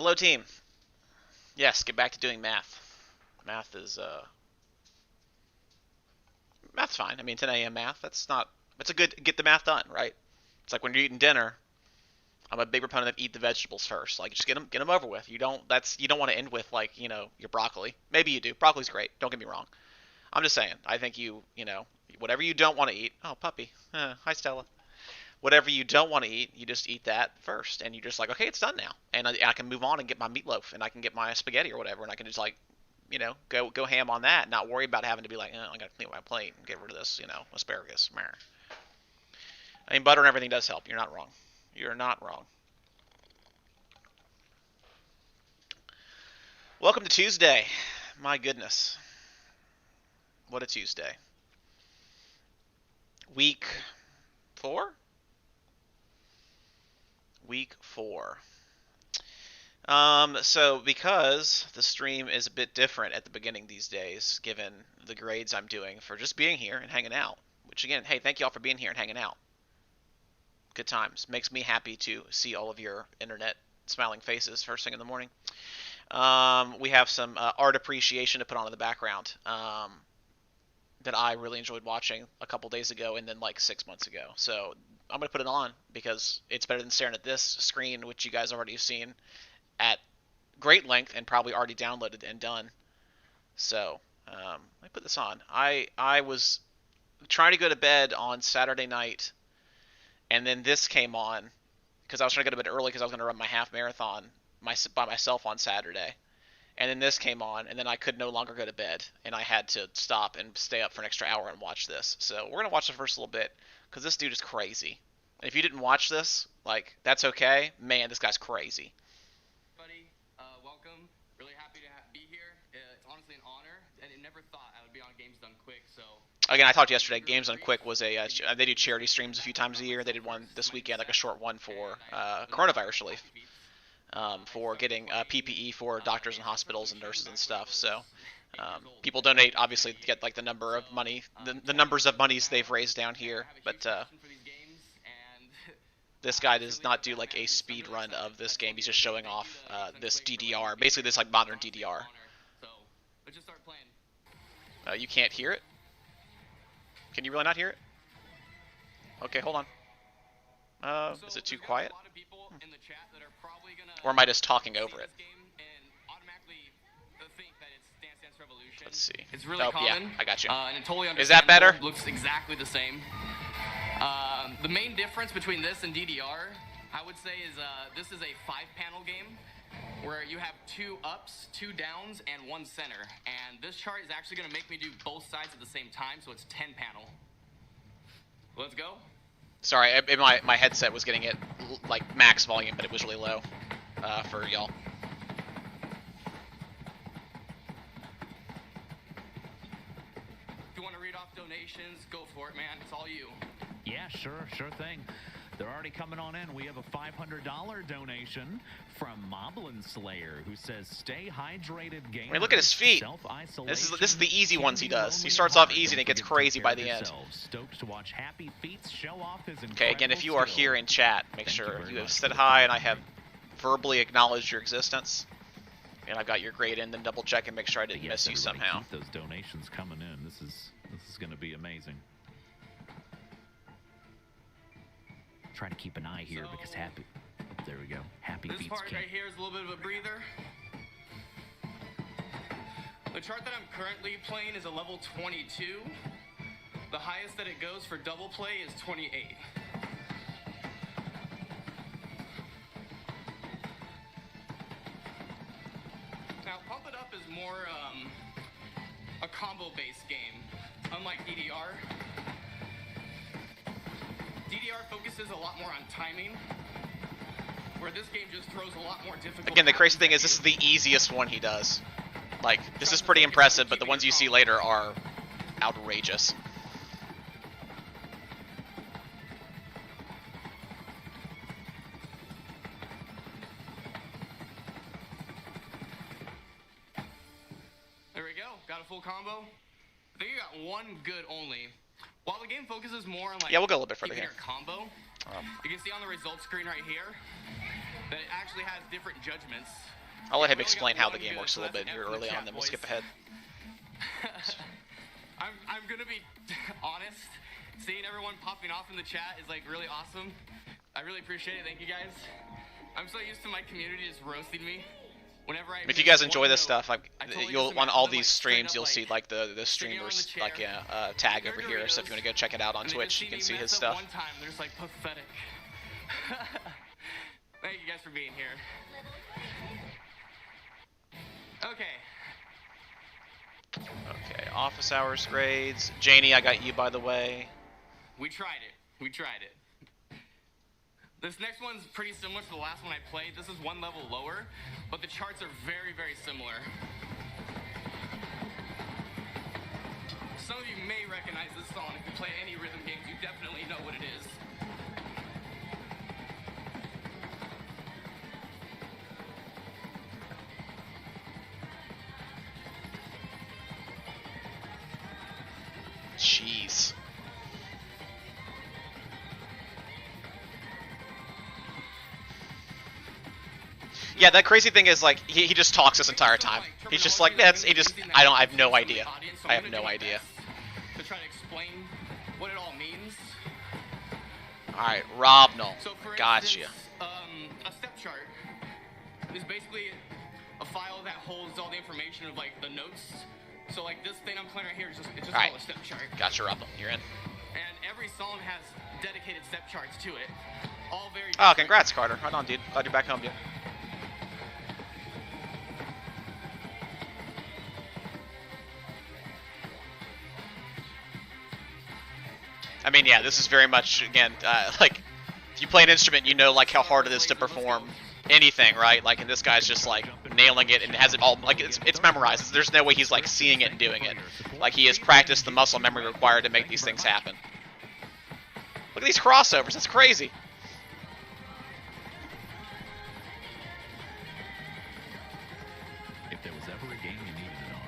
Hello, team. Yes, get back to doing math. Math's fine. I mean, 10 a.m. math. That's a good get the math done, right? It's like when you're eating dinner. I'm a big proponent of eat the vegetables first. Like just get them over with. You don't want to end with like your broccoli. Maybe you do. Broccoli's great. Don't get me wrong. I'm just saying. I think whatever you don't want to eat. Oh, puppy. Hi, Stella. Whatever you don't want to eat, you just eat that first, and you're just like, okay, it's done now, and I can move on and get my meatloaf, and I can get my spaghetti or whatever, and I can just like, go ham on that, not worry about having to be like, I gotta clean my plate and get rid of this, asparagus. I mean, butter and everything does help. You're not wrong. You're not wrong. Welcome to Tuesday. My goodness, what a Tuesday. Week 4. Week 4. So because the stream is a bit different at the beginning these days, given the grades I'm doing for just being here and hanging out, which again, hey, thank you all for being here and hanging out. Good times. Makes me happy to see all of your internet smiling faces first thing in the morning. We have some art appreciation to put on in the background that I really enjoyed watching a couple days ago and then like 6 months ago. So I'm going to put it on because it's better than staring at this screen, which you guys already have seen at great length and probably already downloaded and done. So let me put this on. I was trying to go to bed on Saturday night, and then this came on because I was trying to go to bed early because I was going to run my half marathon by myself on Saturday. And then this came on, and then I could no longer go to bed, and I had to stop and stay up for an extra hour and watch this. So we're going to watch the first little bit, because this dude is crazy. And if you didn't watch this, like, that's okay. Man, this guy's crazy. Buddy, welcome. Really happy to be here. It's honestly an honor. I never thought I would be on Games Done Quick, so... Again, I talked yesterday, Games Done Quick was they do charity streams a few times a year. They did one this weekend, like a short one for coronavirus relief. For getting PPE for doctors and hospitals and nurses and stuff. So people donate, obviously, to get like the number of money, the numbers of monies they've raised down here. But this guy does not do like a speed run of this game. He's just showing off this DDR, basically this like modern DDR. You can't hear it? Can you really not hear it? Okay, hold on. Is it too quiet? Or am I just talking over it? Let's see. It's really common. Yeah, I got you. And totally Is that better? Looks exactly the same. The main difference between this and DDR, I would say, is this is a 5-panel game where you have 2 ups, 2 downs, and 1 center. And this chart is actually going to make me do both sides at the same time, so it's 10-panel. Let's go. Sorry, my headset was getting it like max volume, but it was really low for y'all. If you want to read off donations, go for it, man. It's all you. Yeah, sure thing. They're already coming on in. We have a $500 donation from Moblin Slayer, who says, "Stay hydrated, gamers." I mean, look at his feet. This is the easy ones he does. He starts off easy and it gets crazy by the end. Stoked to watch Happy Feats show off his Okay, again, if you are here in chat, make sure you have said hi and I have verbally acknowledged your existence. And I've got your grade in, then double check and make sure I didn't miss you somehow. Keep those donations coming in. This is going to be amazing. Try to keep an eye here because Happy... Oh, there we go. Happy Feats. This part right here is a little bit of a breather. The chart that I'm currently playing is a level 22. The highest that it goes for double play is 28. Now, Pump It Up is more a combo-based game, unlike DDR. DDR focuses a lot more on timing, where this game just throws a lot more difficult... Again, the crazy thing is this is the easiest one he does. Like, this is pretty impressive, but the ones you see later are outrageous. There we go. Got a full combo. I think you got one good only. While the game focuses more on like yeah, we'll go a little bit further here. Combo, you can see on the results screen right here, that it actually has different judgments. I'll let him explain how the game works a little bit here early on, then we'll skip ahead. I'm gonna be honest. Seeing everyone popping off in the chat is like really awesome. I really appreciate it. Thank you guys. I'm so used to my community just roasting me. Whenever I If you guys enjoy this stuff, totally you'll just on all imagine them, these like, straight streams up, you'll like, see like the sitting on streamers the chair, like tag over their here. So if you want to go check it out on and they Twitch, just you can me see his mess up stuff. One time, they're just like pathetic. Thank you guys for being here. Okay. Okay, office hours grades. Janie, I got you by the way. We tried it. We tried it. This next one's pretty similar to the last one I played. This is one level lower, but the charts are very, very similar. Some of you may recognize this song. If you play any rhythm games, you definitely know what it is. Jeez. Yeah, that crazy thing is like he just talks this entire time. He's just like I have no idea. I have no idea. To try to explain what it all means. All right, Robnell. So for Gotcha. instance, a step chart is basically a file that holds all the information of like the notes. So like this thing I'm playing right here is just All right. called a step chart. Gotcha, Robnell. You're in. And every song has dedicated step charts to it. All very Oh, different. congrats, Carter. Right on, dude. Glad you're back home, dude. I mean, yeah, this is very much, again, like, if you play an instrument, you know, like, how hard it is to perform anything, right? Like, and this guy's just, like, nailing it and has it all, like, it's memorized. There's no way he's, like, seeing it and doing it. Like, he has practiced the muscle memory required to make these things happen. Look at these crossovers. That's crazy. If there was ever a game you needed it on.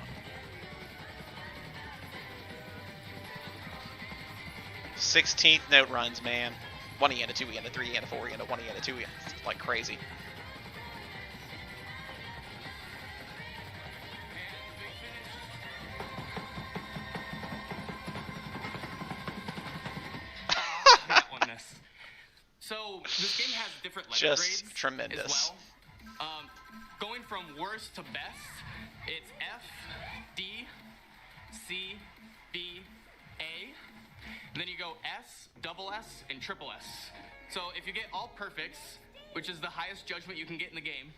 16th note runs, man. 1 E and a 2 E and a 3 E and a 4 E and a 1 E and a 2 E. It's like crazy. That one missed. So this game has different letter Just grades tremendous. as well. Going from worst to best, it's F, D, C, B, A. And then you go S, double S, and triple S. So if you get all perfects, which is the highest judgment you can get in the game,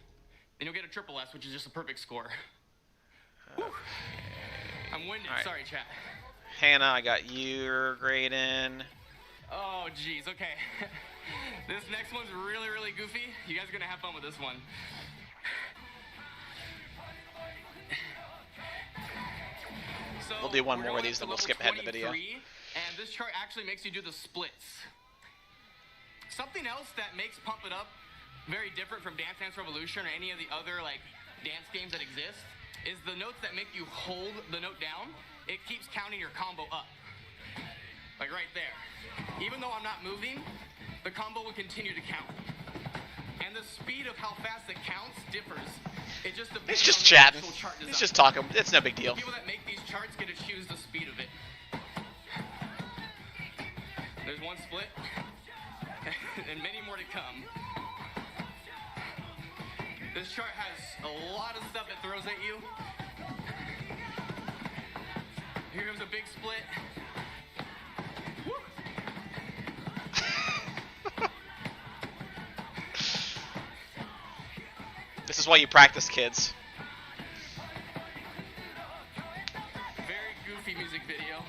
then you'll get a triple S, which is just a perfect score. I'm winded. All right. Sorry, chat. Hannah, I got your grade in. Oh, geez. Okay. This next one's really, really goofy. You guys are going to have fun with this one. So We'll do one we're more of going these, up then to we'll level skip ahead in the video. 23, and this chart actually makes you do the splits. Something else that makes Pump It Up very different from Dance Dance Revolution or any of the other like dance games that exist is the notes that make you hold the note down. It keeps counting your combo up. Like right there. Even though I'm not moving, the combo will continue to count. And the speed of how fast it counts differs. It just depends He's just on the chatting. actual chart design. He's just talking. It's no big deal. The people that make these charts get to choose the speed of it. There's one split, and many more to come. This chart has a lot of stuff it throws at you. Here comes a big split. Woo. This is why you practice, kids. Very goofy music video.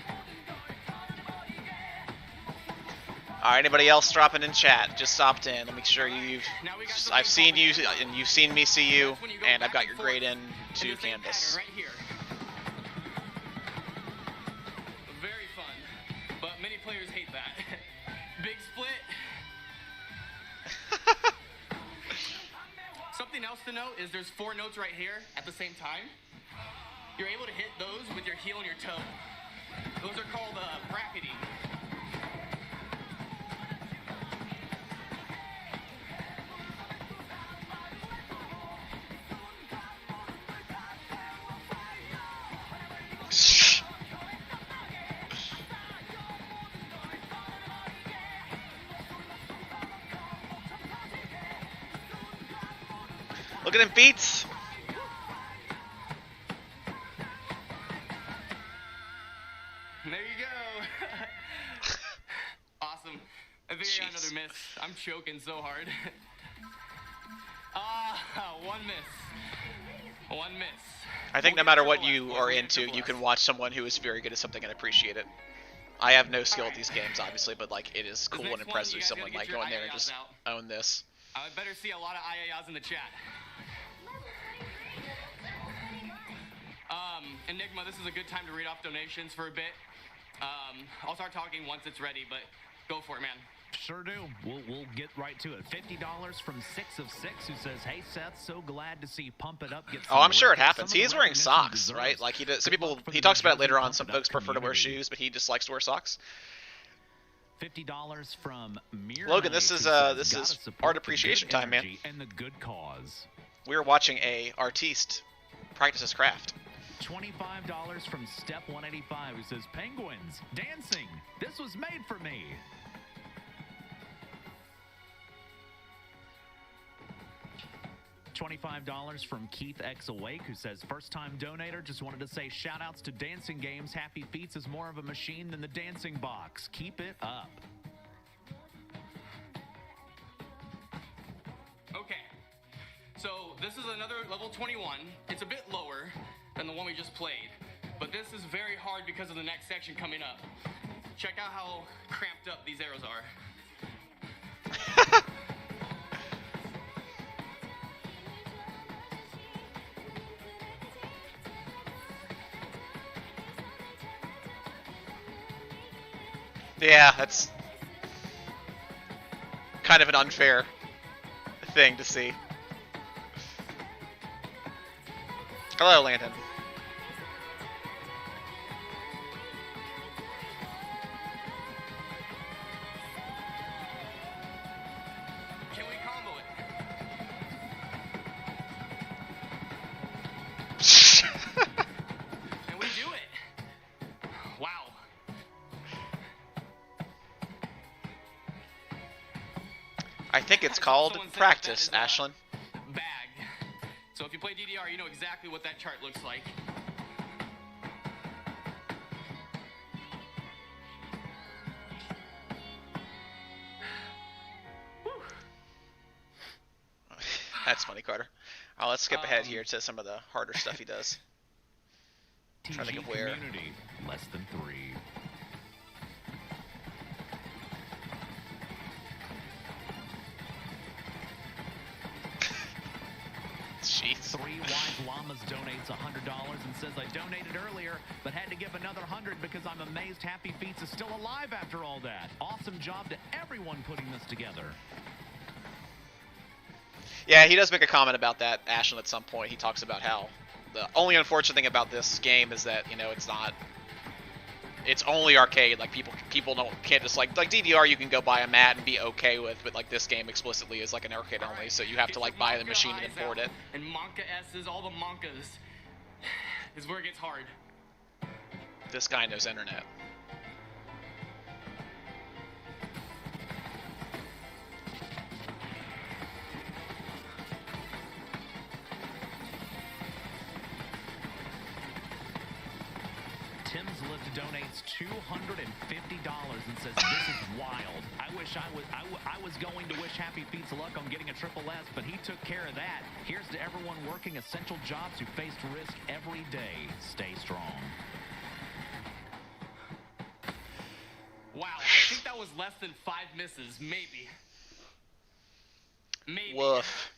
All right, anybody else dropping in chat? Just stopped in. Let me make sure you've. Now we got I've something seen you, called the and you've seen me see you, That's when you go and I've back got your and grade forth in in to the same Canvas. pattern right here. Very fun, but many players hate that. Big split. Something else to note is there's 4 notes right here at the same time. You're able to hit those with your heel and your toe. Those are called bracketing. Look at him, Feats. There you go. Awesome. I think I got another miss. I'm choking so hard. One miss. One miss. I think no matter what you are into, you can watch someone who is very good at something and appreciate it. I have no skill at these games, obviously, but like it is cool and impressive someone like go in there and just own this. I better see a lot of IAIs in the chat. Enigma, this is a good time to read off donations for a bit. I'll start talking once it's ready, but go for it, man. Sure do. We'll get right to it. $50 from 6 of 6 who says, "Hey Seth, so glad to see Pump It Up get some." Oh, I'm sure it happens. He He is wearing socks, right? Like he does. Some people, he talks about it later on. Some folks prefer to wear shoes, but he just likes to wear socks. $50 from Logan, this is art appreciation time, man. And the good cause. We're watching a artiste practice his craft. $25 from Step 185 who says, "Penguins dancing. This was made for me." $25 from Keith X Awake who says, "First time donator, just wanted to say shout outs to Dancing Games. Happy Feats is more of a machine than the dancing box. Keep it up." Okay, so this is another level 21. It's a bit lower than the one we just played, but this is very hard because of the next section coming up. Check out how cramped up these arrows are. Yeah, that's kind of an unfair thing to see. Hello, Landon. Can we combo it? Can we do it? Wow. I think it's called practice, Ashlyn. Bag. So if you play DDR, you know exactly what that chart looks like. That's funny, Carter. Let's skip ahead here to some of the harder stuff he does. I'm trying to think of where. Community, less than 3. Jeez. 3 Wise Llamas donates $100 and says, "I donated earlier, but had to give another 100 because I'm amazed Happy Feats is still alive after all that. Awesome job to everyone putting this together." Yeah, he does make a comment about that, Ashlyn, at some point. He talks about how the only unfortunate thing about this game is that, you know, it's only arcade. Like people can't just like DDR you can go buy a mat and be okay with, but like this game explicitly is like an arcade only, so you have to like buy the machine and import it. And Monka S's, all the Monkas, is where it gets hard. This guy knows internet. Tim's Lift donates $250 and says, "This is wild. I wish I was going to wish Happy Feats luck on getting a triple S, but he took care of that. Here's to everyone working essential jobs who faced risk every day. Stay strong." Wow, I think that was less than 5 misses, maybe. Maybe. Woof.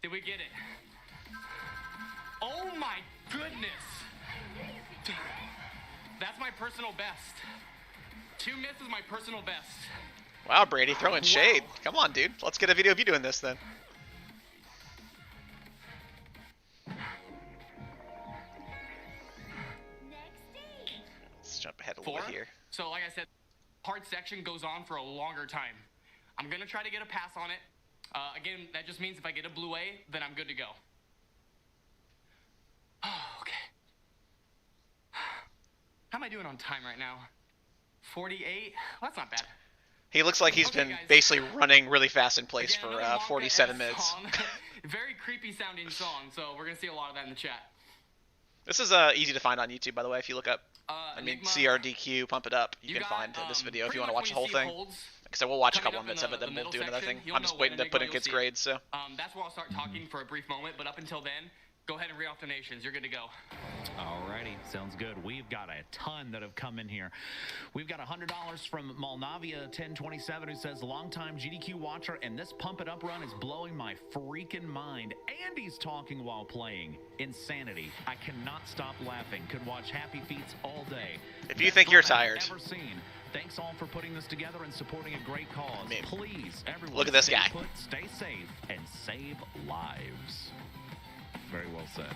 Did we get it? Oh my goodness! That's my personal best. 2 misses, my personal best. Wow, Brady, throwing shade. Come on, dude. Let's get a video of you doing this then. Let's jump ahead a little bit here. So like I said, hard section goes on for a longer time. I'm gonna try to get a pass on it. Again, that just means if I get a blue A, then I'm good to go. Oh, okay. How am I doing on time right now? 48? Well, that's not bad. He looks like he's Okay, been guys. basically running really fast in place Again, for another Monka 47 S minutes. song. Very creepy sounding song, so we're gonna see a lot of that in the chat. This is easy to find on YouTube, by the way. If you look up, Enigma, CRDQ, pump it up, you can got, find this video if pretty you want to much watch the when whole you see thing. holds Because I will watch a coming couple up in minutes of it, the then we'll middle do another section, thing. you'll I'm just know waiting when to put in Enigma kids' you'll see it. grades, so. That's where I'll start talking for a brief moment, but up until then, go ahead and read off donations. You're good to go. Alrighty, sounds good. We've got a ton that have come in here. We've got $100 from Malnavia 1027 who says, longtime GDQ watcher, and this pump it up run is blowing my freaking mind. Andy's talking while playing. Insanity. I cannot stop laughing. Could watch Happy Feats all day. If you Best think you're run I've tired. ever seen. Thanks all for putting this together and supporting a great cause. Please, everyone, look at this stay guy. put, stay safe, and save lives. Very well said.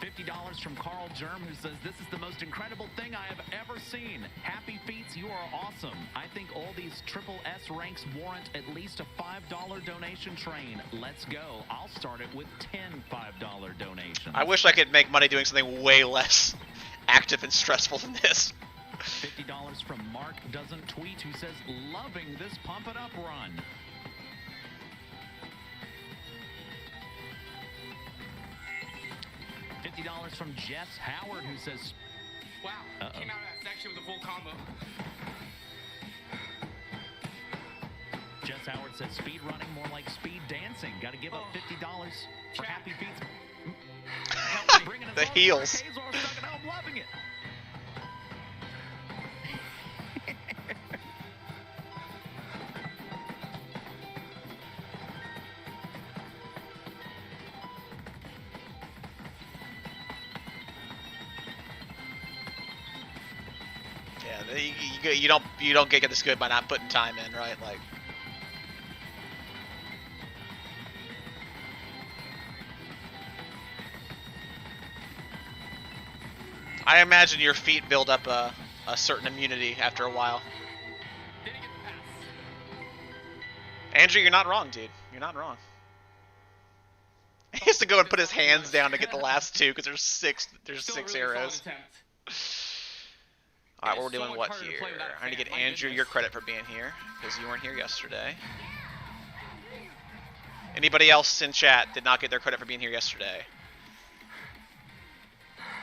$50 from Carl Germ, who says, this is the most incredible thing I have ever seen. Happy Feats, you are awesome. I think all these triple S ranks warrant at least a $5 donation train. Let's go. I'll start it with 10 $5 donations. I wish I could make money doing something way less active and stressful than this. $50 from Mark Doesn't Tweet, who says, loving this pump it up run. $50 from Jess Howard, who says, Wow, came out of that section with a full combo. Jess Howard says, speed running more like speed dancing. Got to give up $50 for Chat. Happy Feats. Bringing us The on to heels. arcades or stuck at home, loving it. Yeah, you don't get this good by not putting time in, right? Like. I imagine your feet build up a certain immunity after a while. Didn't get the pass. Andrew, you're not wrong, dude. You're not wrong. He has to go and put his hands down to get the last two because there's six Still a really arrows. solid attempt. All right, It's we're so doing much what harder to here? play without a I need to fan, get my Andrew goodness. your credit for being here because you weren't here yesterday. Anybody else in chat did not get their credit for being here yesterday?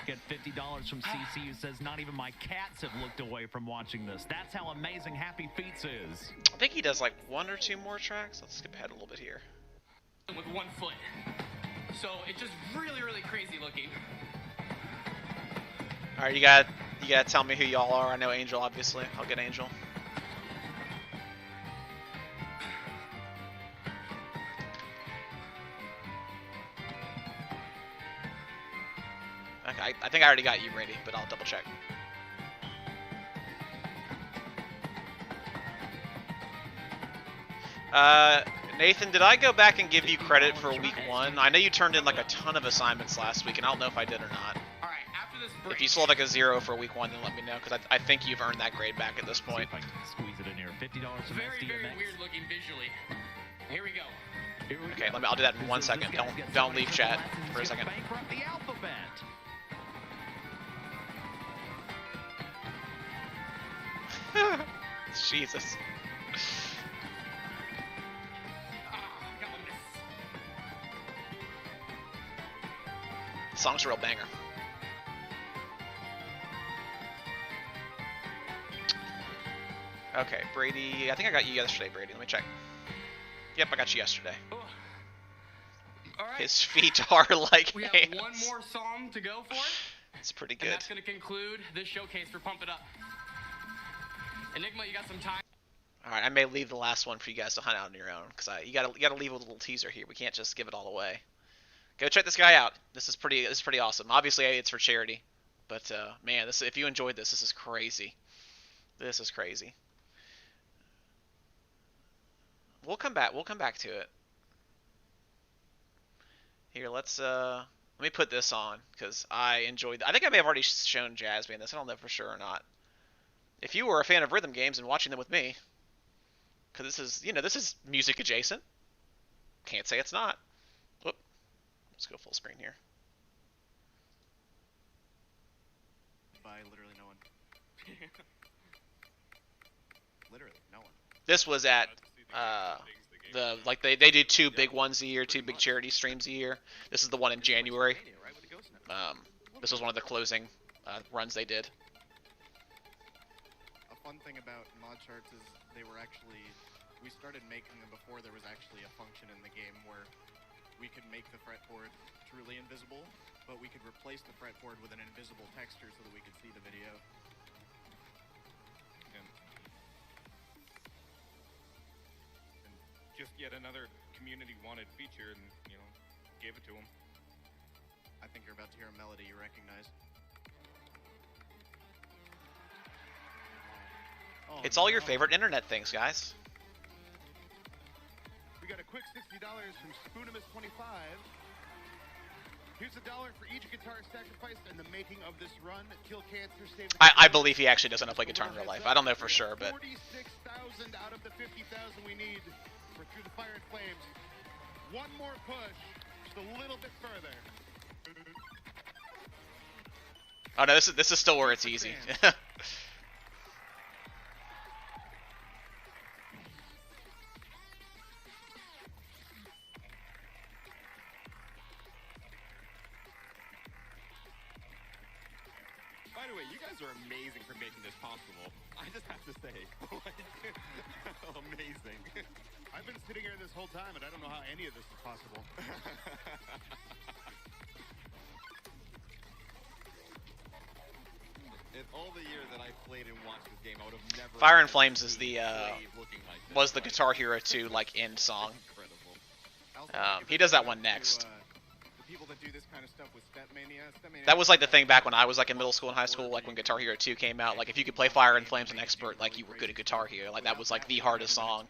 Get $50 from CC, who says, not even my cats have looked away from watching this. That's how amazing Happy Feats is. I think he does like one or two more tracks. Let's skip ahead a little bit here. With 1 foot. So it's just really, really crazy looking. All right, you gotta tell me who y'all are. I know Angel, obviously. I'll get Angel. Okay, I think I already got you ready, but I'll double check. Nathan, did I go back and give you credit for week 1? I know you turned in like a ton of assignments last week, and I don't know if I did or not. Alright, after this break. If you still have like a 0 for week 1, then let me know, because I think you've earned that grade back at this point. See if I can squeeze it in here. $50 from Very, very SDMX. weird looking visually. Here we go. Here we Okay, go. I'll do that in 1 second. This guy's got so Don't many leave triple chat S's, he's for a gonna second. bankrupt the alphabet. Jesus. Got one miss. The song's a real banger. Okay, Brady. I think I got you yesterday, Brady. Let me check. Yep, I got you yesterday. Alright. His feet are like We have hands. one more song to go for. It's pretty And good. that's going to conclude this showcase for Pump It Up. Enigma, you got some time? All right, I may leave the last one for you guys to hunt out on your own, because you gotta leave a little teaser here. We can't just give it all away. Go check this guy out. This is pretty awesome. Obviously, it's for charity, but man, if you enjoyed this is crazy. This is crazy. We'll come back to it. Here, let me put this on because I enjoyed. I think I may have already shown Jasmine this. I don't know for sure or not. If you were a fan of rhythm games and watching them with me, because this is music adjacent. Can't say it's not. Whoop. Let's go full screen here. By literally no one. This was at they do two big ones a year, two big charity streams a year. This is the one in January. This was one of the closing runs they did. A fun thing about mod charts is we started making them before there was actually a function in the game where we could make the fretboard truly invisible, but we could replace the fretboard with an invisible texture so that we could see the video. And just yet another community-wanted feature, and, you know, gave it to them. I think you're about to hear a melody you recognize. Oh, It's all your favorite internet things, guys. We got a quick $60 from Spoonimus25. Here's $1 for each guitar sacrificed in the making of this run. Kill cancer, save the I believe he actually doesn't play guitar in real life. I don't know for sure, but 46,000 out of the 50,000 we need for Through the Fire and Flames. One more push, just a little bit further. oh no, this is still where it's easy. By the way, you guys are amazing for making this possible. I just have to say. Amazing. I've been sitting here this whole time and I don't know how any of this is possible. In all the years that I played and watched this game, I would have never. Fire and Flames is the looking like this. was the Guitar Hero 2 like end song. Incredible. He does that one next. The people that do this kind of stuff with Stepmania. That was like the thing back when I was like in middle school and high school, like when Guitar Hero 2 came out. Like if you could play Fire and Flames and Expert, like you were good at Guitar Hero. Like that was like the hardest song.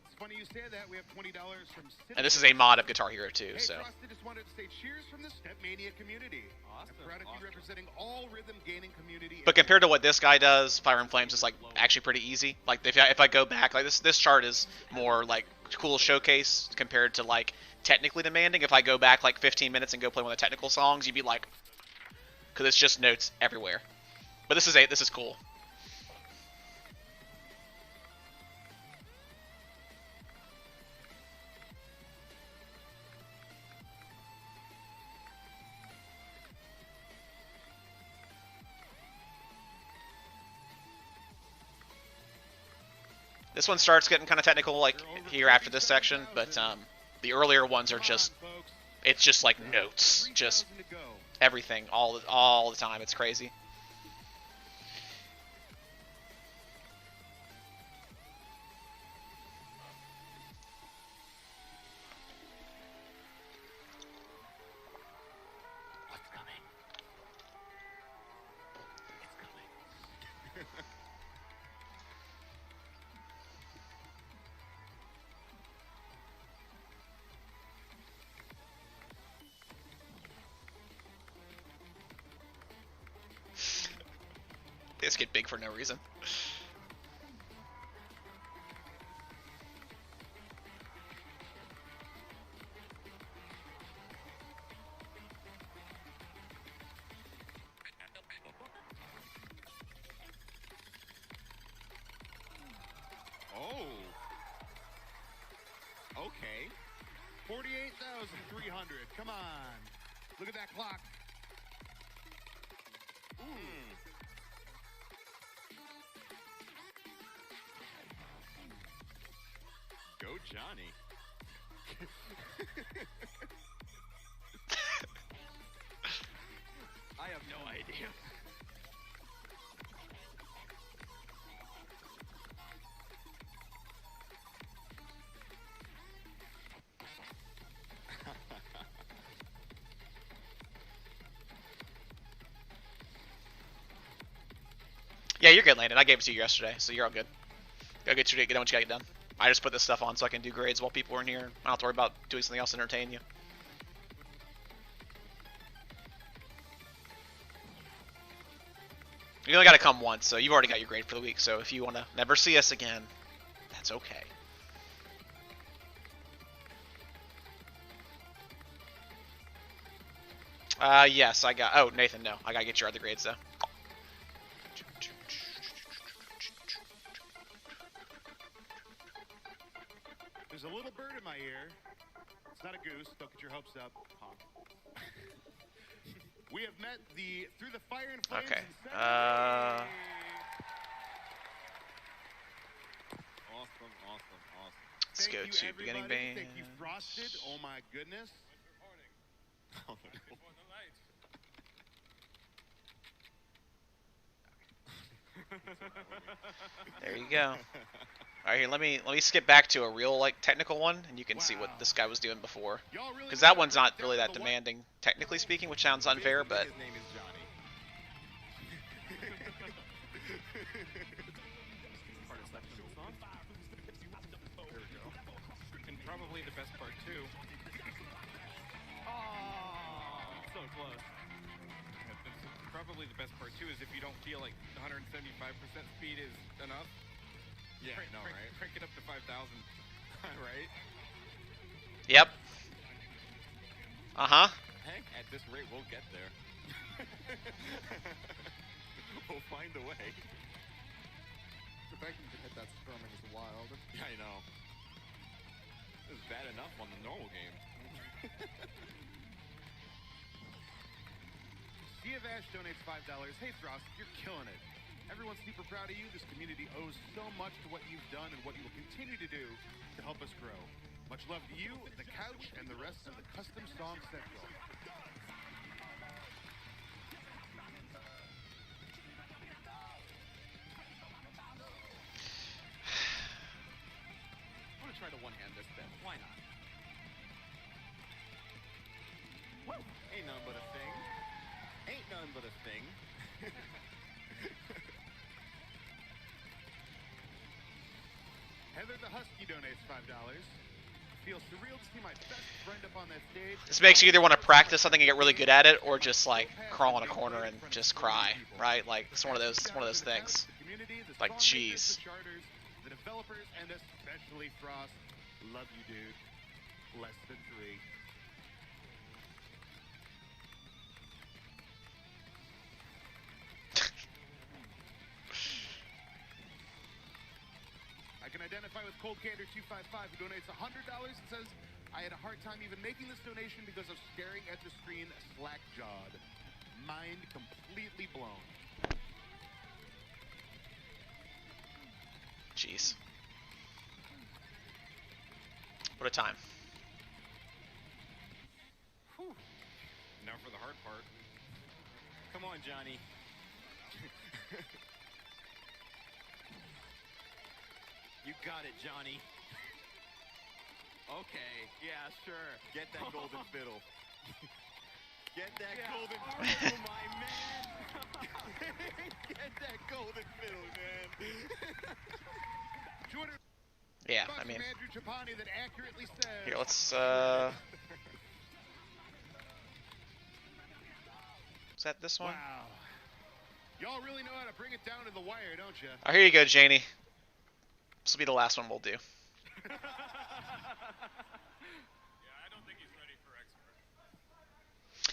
It's funny you say that. We have $20 from And this is a mod of Guitar Hero 2, so. Hey, Frosty just wanted to say cheers from the Stepmania community. Awesome. I'm proud of you representing all rhythm gaining community. But compared to what this guy does, Fire and Flames is like actually pretty easy. Like if I go back, like this chart is more like cool showcase compared to like technically demanding. If I go back like 15 minutes and go play one of the technical songs, you'd be like, because it's just notes everywhere. But this is cool. This one starts getting kind of technical, like here after this section, but the earlier ones are just, it's just like notes, just everything, all the time. It's crazy. They just get big for no reason. Oh. Okay. 48,300. Come on. Look at that clock. Ooh. Go Johnny. I have no idea. Yeah, you're good, Landon. I gave it to you yesterday, so you're all good. Go get what you gotta get done. I just put this stuff on so I can do grades while people are in here. I don't have to worry about doing something else to entertain you. You only gotta come once, so you've already got your grade for the week, so if you wanna never see us again, that's okay. Yes, I got... Oh, Nathan, no. I gotta get your other grades, though. There's a little bird in my ear. It's not a goose. Don't get your hopes up. Honk. We have met the Through the Fire and Flames. Okay. Awesome, awesome, awesome. Let's go to beginning band. Thank you, Frosted. Oh my goodness. There you go. All right, here, let me skip back to a real like technical one, and you can see what this guy was doing before. Because that one's not really that demanding, technically speaking, which sounds unfair, but His name is Johnny. Hardest section of the song. There we go. And probably the best part too. Oh, so close. Probably the best part too is if you don't feel like 175% speed is enough. Yeah, I know, right? Crank it up to 5,000. Right? yep. Uh-huh. Heck, at this rate, we'll get there. We'll find a way. The fact you can hit that strumming is wild. Yeah, I know. It was bad enough on the normal game. Sea of Ash donates $5. Hey, Frost, you're killing it. Everyone's super proud of you. This community owes so much to what you've done and what you will continue to do to help us grow. Much love to you, the couch, and the rest of the Custom Song Central. I'm gonna try to one-hand this then. Why not? Woo! Ain't none but a thing. Ain't none but a thing. Heather the Husky donates $5. Feels surreal to see my best friend up on that stage. This makes you either want to practice something and get really good at it, or just like crawl in a corner and just cry, right? Like it's one of those things. Like, jeez. The developers and especially Frost. Love you, dude. Less than 3. I can identify with Cold Candor 255 who donates $100 and says, I had a hard time even making this donation because of staring at the screen slack-jawed. Mind completely blown. Jeez. What a time. Whew. Now for the hard part. Come on, Johnny. You got it, Johnny. Okay, yeah, sure. Get that golden fiddle. Get that golden fiddle, my man. Get that golden fiddle, man. Yeah, I mean, Andrew Trapani that accurately says, here, let's, is that this one? wow. Y'all really know how to bring it down to the wire, don't you? Oh, here you go, Janie. This will be the last one we'll do.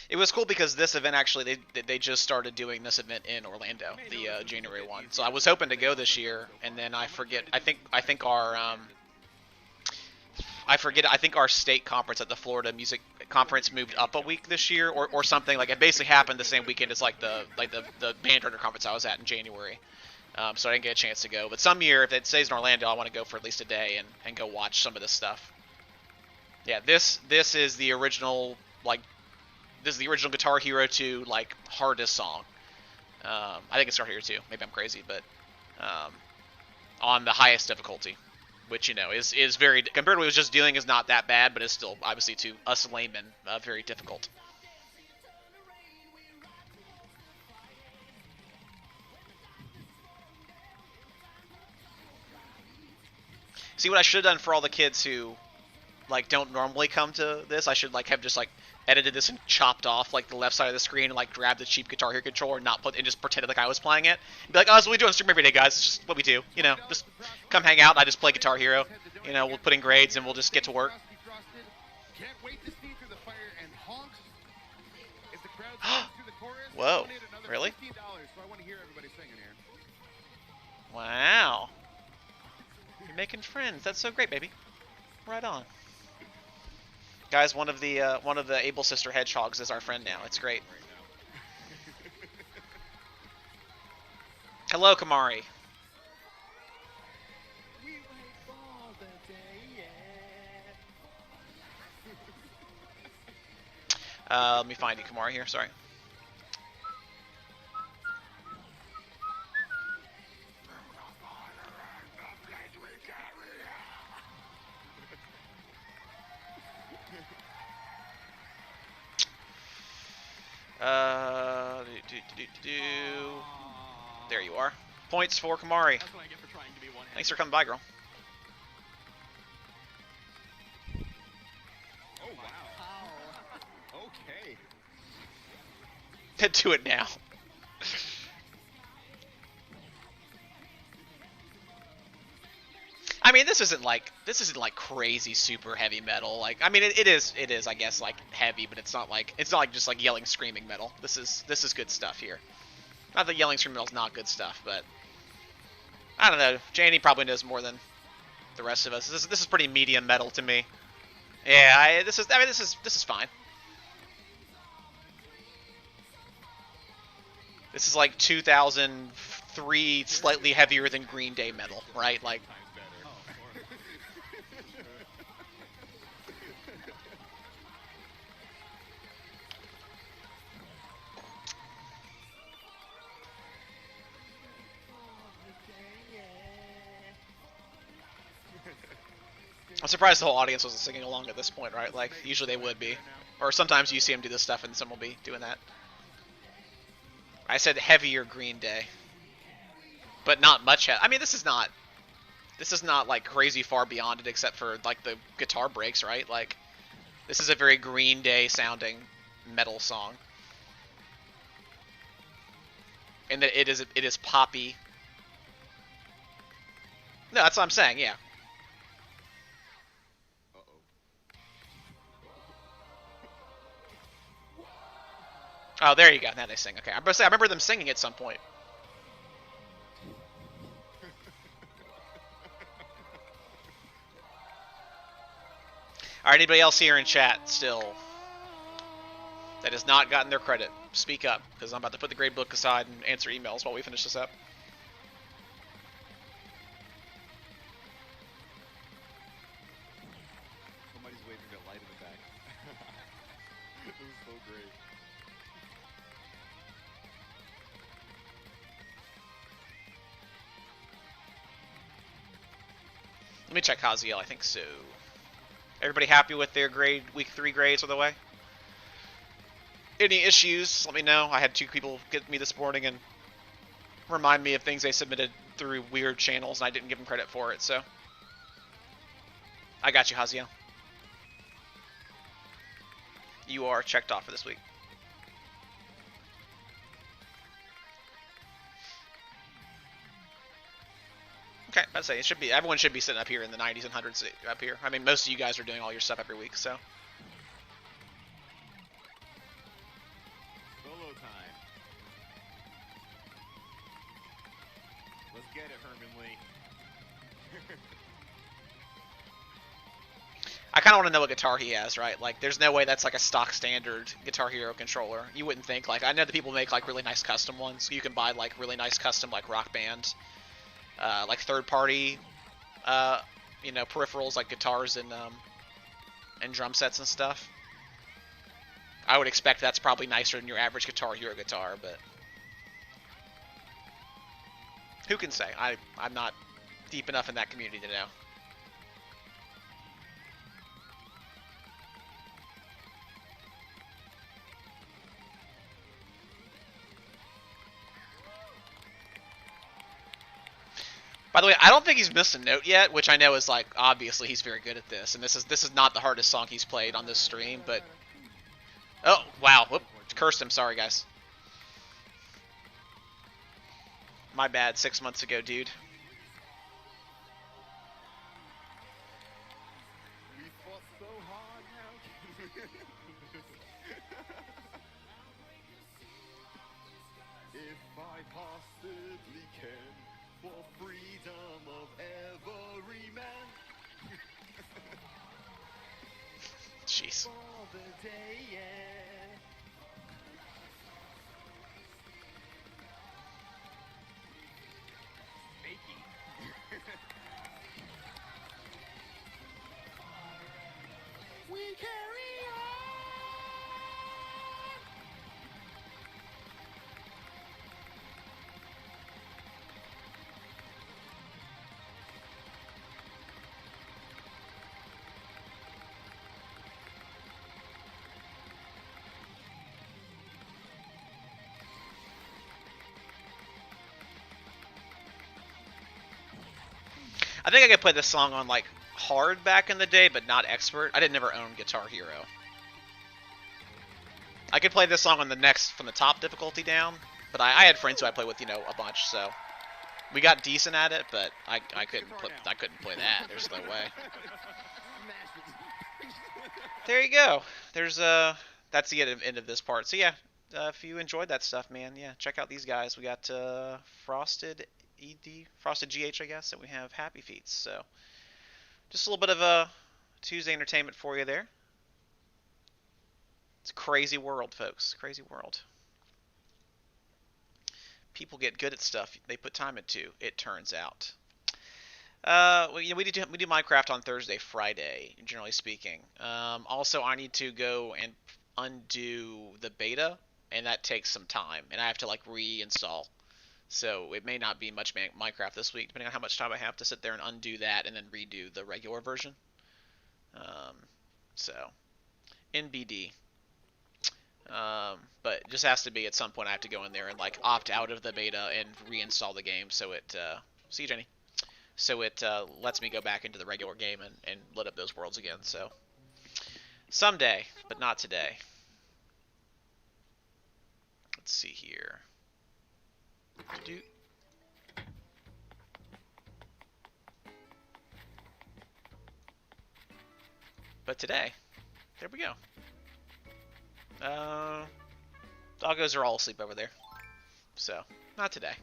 It was cool because this event actually they just started doing this event in Orlando, the January one. So I was hoping to go this year, and then I think our state conference at the Florida Music Conference moved up a week this year, or something. Like it basically happened the same weekend as the band director conference I was at in January. So I didn't get a chance to go. But some year, if it stays in Orlando, I want to go for at least a day and go watch some of this stuff. Yeah, this is the original Guitar Hero 2 like hardest song. I think it's Guitar Hero 2. Maybe I'm crazy, but on the highest difficulty, which is very, compared to what it was just doing, is not that bad, but it's still obviously to us laymen very difficult. See, what I should have done for all the kids who like don't normally come to this, I should like have just like edited this and chopped off like the left side of the screen and like grabbed the cheap Guitar Hero controller and just pretended like I was playing it. And be like, oh, that's what we do on stream every day, guys. It's just what we do. Just come hang out and I just play Guitar Hero. We'll put in grades and we'll just get to work. Can't wait to see Through the Fire and Honks. If the crowd sings through the chorus, Whoa, donate another really? $15, so I want to hear everybody singing here. Wow. You're making friends. That's so great, baby. Right on. Guys, one of the Able Sister Hedgehogs is our friend now. It's great. Hello, Kamari. Let me find you, Kamari, here. Sorry. There you are. Points for Kamari. That's what I get for trying to be one-handed. Thanks for coming by, girl. Oh, wow. Okay. Do it now. I mean, this isn't like crazy super heavy metal. Like, I mean, it is I guess like heavy, but it's not like just like yelling screaming metal. This is good stuff here. Not that yelling screaming metal's not good stuff, but I don't know. Janie probably knows more than the rest of us. This is pretty medium metal to me. Yeah, this is fine. This is like 2003, slightly heavier than Green Day metal, right? Like. I'm surprised the whole audience wasn't singing along at this point, right? Like, usually they would be. Or sometimes you see them do this stuff and someone will be doing that. I said heavier Green Day. But not much I mean, this is not like crazy far beyond it except for like the guitar breaks, right? Like, this is a very Green Day sounding metal song. And that it is poppy. No, that's what I'm saying, yeah. Oh, there you go. Now they sing. Okay, I'm about to say I remember them singing at some point. All right, anybody else here in chat still that has not gotten their credit? Speak up, because I'm about to put the gradebook aside and answer emails while we finish this up. Somebody's waving a light in the back. It was so great. Let me check Haziel. I think so. Everybody happy with their week 3 grades, by the way? Any issues, let me know. I had 2 people get me this morning and remind me of things they submitted through weird channels, and I didn't give them credit for it, so. I got you, Haziel. You are checked off for this week. Okay, I'd say everyone should be sitting up here in the 90s and 100s up here. I mean, most of you guys are doing all your stuff every week, so. Solo time. Let's get it, Herman Lee. I kind of want to know what guitar he has, right? Like, there's no way that's like a stock standard Guitar Hero controller. You wouldn't think. Like, I know that people make like really nice custom ones. You can buy like really nice custom like Rock Band, like third-party, you know, peripherals like guitars and drum sets and stuff. I would expect that's probably nicer than your average Guitar Hero guitar, but who can say? I'm not deep enough in that community to know. By the way, I don't think he's missed a note yet, which I know is like obviously he's very good at this, and this is not the hardest song he's played on this stream, but oh wow, whoop, cursed him. Sorry guys, my bad. 6 months ago, dude. We fought so hard now. If I possibly can, for freedom of every man. Jeez. We carry on. I think I could play this song on like hard back in the day, but not expert. I didn't never own Guitar Hero. I could play this song on the next from the top difficulty down, but I had friends who I played with, you know, a bunch, so we got decent at it. But I couldn't play that. There's no way. There you go. There's that's the end of this part. So yeah, if you enjoyed that stuff, man, yeah, check out these guys. We got Frosted GH, I guess, and we have Happy Feats. So just a little bit of a Tuesday entertainment for you there. It's a crazy world, folks. Crazy world. People get good at stuff they put time into, it turns out. We do Minecraft on Thursday, Friday, generally speaking. Also, I need to go and undo the beta, and that takes some time, and I have to like reinstall. So it may not be much Minecraft this week, depending on how much time I have to sit there and undo that and then redo the regular version. So, NBD. But it just has to be at some point I have to go in there and like opt out of the beta and reinstall the game so it, see you, Jenny. So it lets me go back into the regular game and lit up those worlds again. So someday, but not today. Let's see here. But today, there we go. Doggos are all asleep over there. So, not today.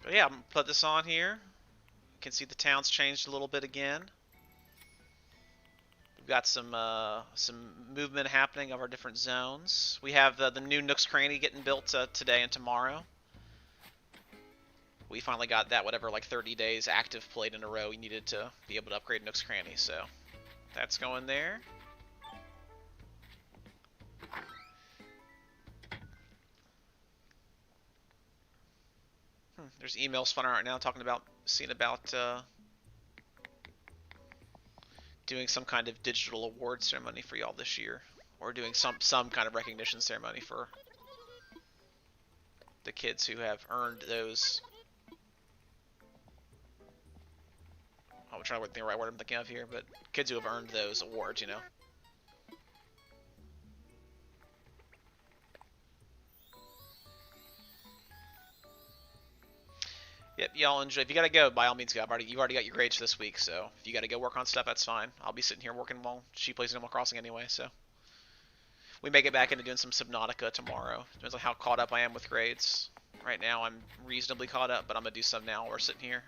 But yeah, I'm going to put this on here. You can see the town's changed a little bit again. We've got some movement happening of our different zones. We have the new Nook's Cranny getting built today and tomorrow. We finally got that, whatever, like 30 days active played in a row we needed to be able to upgrade Nook's Cranny, so that's going there. There's emails flying right now talking about, seeing about doing some kind of digital award ceremony for y'all this year, or doing some kind of recognition ceremony for the kids who have earned those. I'm trying to think the right word I'm thinking of here, but kids who have earned those awards, you know. Yep, y'all enjoy. If you gotta go, by all means go. You've already got your grades for this week, so if you gotta go work on stuff, that's fine. I'll be sitting here working while she plays Animal Crossing anyway, so. We may get back into doing some Subnautica tomorrow. Depends on how caught up I am with grades. Right now, I'm reasonably caught up, but I'm gonna do some now while we're sitting here,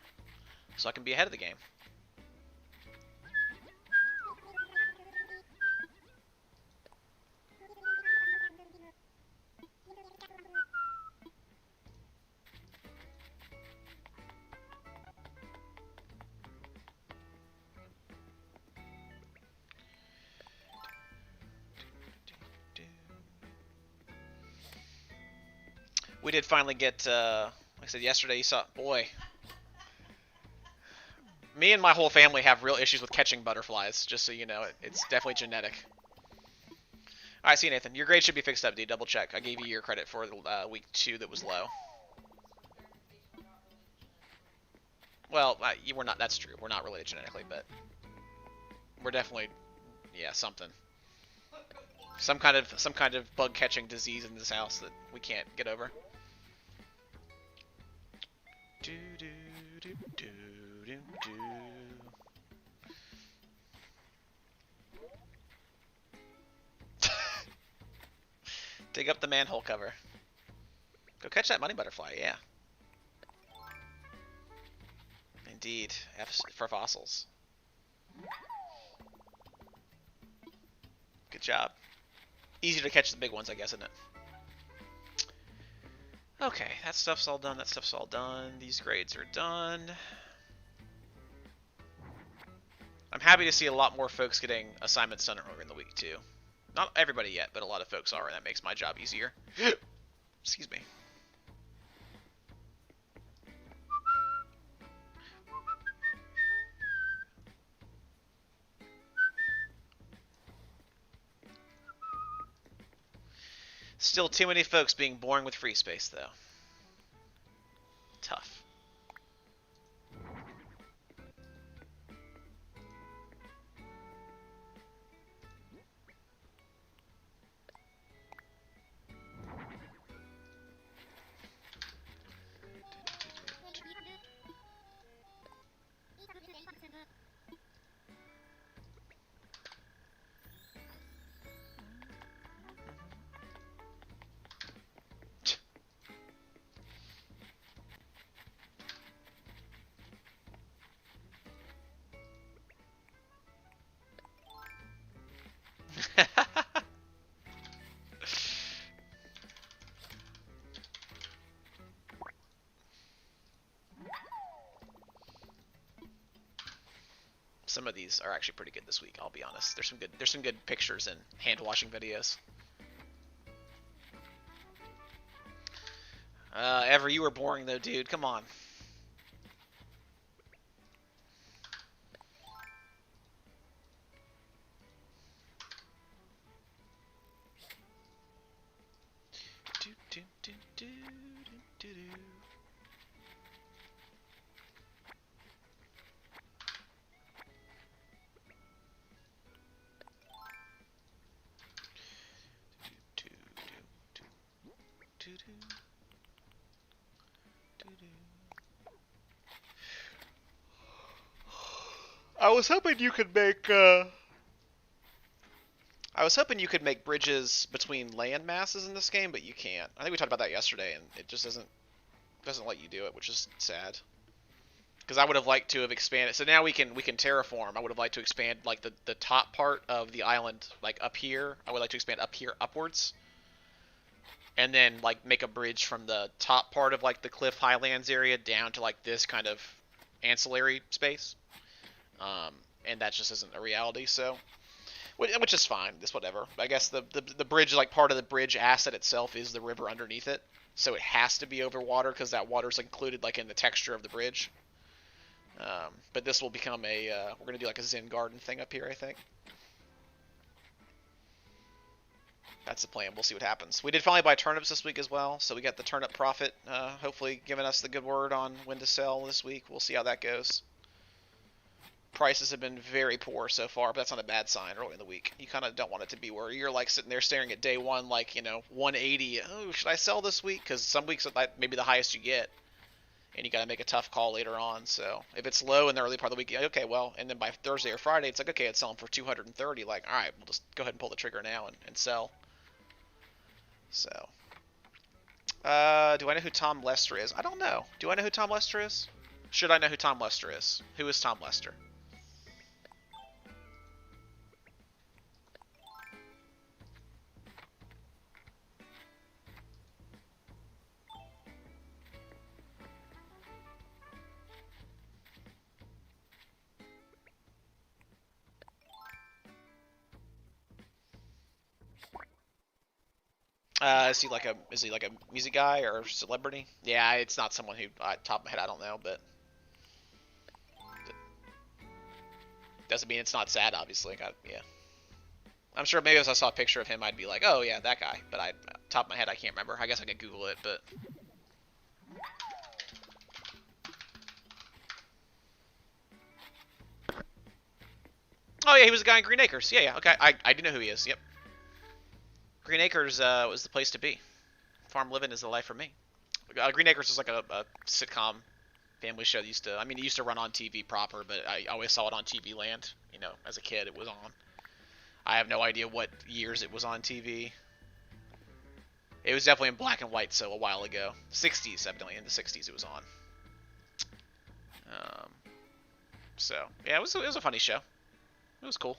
so I can be ahead of the game. We did finally get, like I said yesterday, you saw, boy. Me and my whole family have real issues with catching butterflies, just so you know. It's definitely genetic. Alright, see you, Nathan. Your grade should be fixed up, D. Double check. I gave you your credit for week 2 that was low. Well, we're not, that's true. We're not related genetically, but we're definitely, yeah, something. Some kind of bug catching disease in this house that we can't get over. Do do do do do do. Dig up the manhole cover. Go catch that money butterfly, yeah. Indeed. F for fossils. Good job. Easier to catch the big ones, I guess, isn't it? Okay, that stuff's all done. That stuff's all done. These grades are done. I'm happy to see a lot more folks getting assignments done earlier in the week, too. Not everybody yet, but a lot of folks are, and that makes my job easier. Excuse me. Still too many folks being boring with free space, though. Tough. Some of these are actually pretty good this week, I'll be honest. There's some good pictures and hand washing videos. Ever, you were boring though, dude. Come on. Do, do, do, do, do, do, do. I was hoping you could make bridges between land masses in this game, but you can't. I think we talked about that yesterday, and it just doesn't let you do it, which is sad. Because I would have liked to have expanded. So now we can terraform. I would have liked to expand like the top part of the island, like up here. I would like to expand up here upwards, and then like make a bridge from the top part of like the Cliff Highlands area down to like this kind of ancillary space. And that just isn't a reality. So, which is fine. It's whatever. I guess the bridge, like part of the bridge asset itself, is the river underneath it. So it has to be over water because that water's included like in the texture of the bridge. But this will become we're gonna do like a Zen garden thing up here, I think. That's the plan. We'll see what happens. We did finally buy turnips this week as well, so we got the turnip prophet hopefully giving us the good word on when to sell this week. We'll see how that goes. Prices have been very poor so far, but that's not a bad sign early in the week. You kind of don't want it to be where you're like sitting there staring at day one, like, 180. Oh, should I sell this week? Because some weeks maybe the highest you get, and you got to make a tough call later on. So if it's low in the early part of the week, okay, well, and then by Thursday or Friday, it's like, okay, it's selling for 230. Like, all right, we'll just go ahead and pull the trigger now and sell. So, do I know who Tom Lester is? I don't know. Do I know who Tom Lester is? Should I know who Tom Lester is? Who is Tom Lester? Is he like a music guy or celebrity? Yeah, it's not someone who, top of my head, I don't know, but doesn't mean it's not sad. Obviously, yeah. I'm sure maybe if I saw a picture of him, I'd be like, oh yeah, that guy. But top of my head, I can't remember. I guess I could Google it, but. Oh yeah, he was the guy in Green Acres. Yeah, okay, I do know who he is. Yep. Green Acres was the place to be. Farm living is the life for me. Green Acres was like a sitcom family show that it used to run on TV proper, but I always saw it on TV Land. As a kid, it was on. I have no idea what years it was on TV. It was definitely in black and white, so a while ago. 60s, evidently in the 60s it was on. Um, so yeah, it was a funny show. It was cool.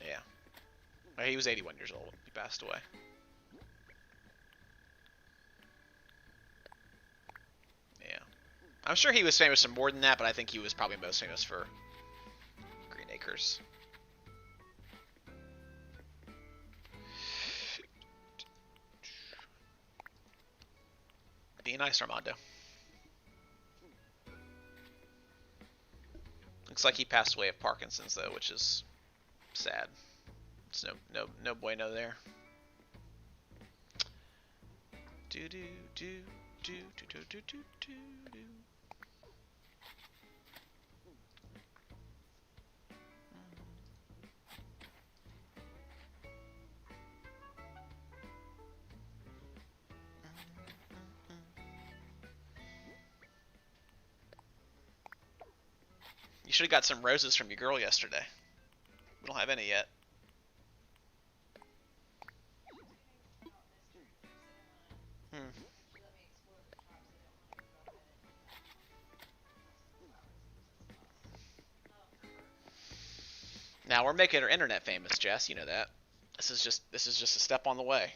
Yeah. He was 81 years old. He passed away. Yeah. I'm sure he was famous for more than that, but I think he was probably most famous for Green Acres. Be nice, Armando. Looks like he passed away of Parkinson's though, which is sad. It's no bueno there. Do do do do do do do do do do. You should have got some roses from your girl yesterday. We don't have any yet. Now we're making her internet famous, Jess. You know that. This is just a step on the way.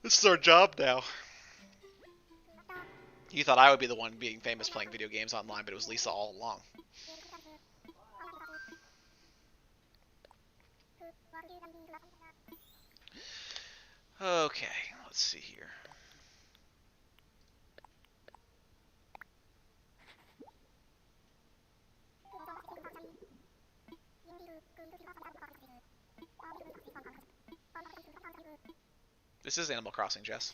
This is our job now. You thought I would be the one being famous playing video games online, but it was Lisa all along. Okay, let's see here. This is Animal Crossing, Jess.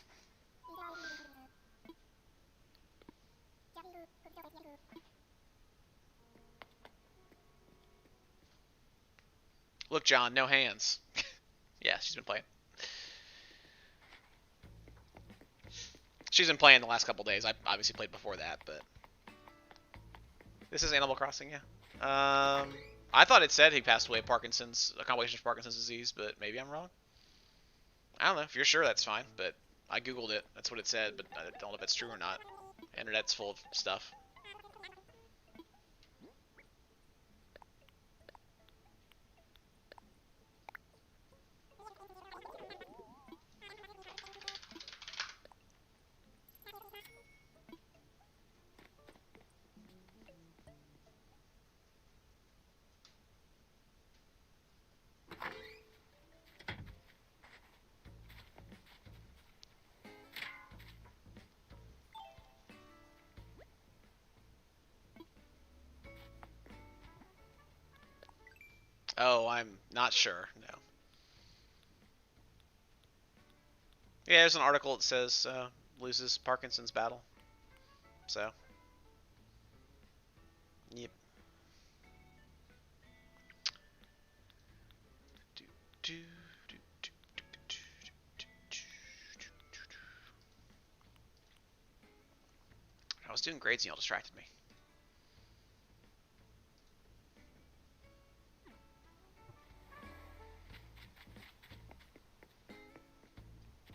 Look, John, no hands. Yeah, she's been playing. She's been playing the last couple days. I obviously played before that, but this is Animal Crossing, yeah. I thought it said he passed away of Parkinson's, a complication of Parkinson's disease, but maybe I'm wrong. I don't know. If you're sure, that's fine. But I googled it. That's what it said, but I don't know if it's true or not. Internet's full of stuff. Oh, I'm not sure. No. Yeah, there's an article that says loses Parkinson's battle. So. Yep. I was doing grades and y'all distracted me.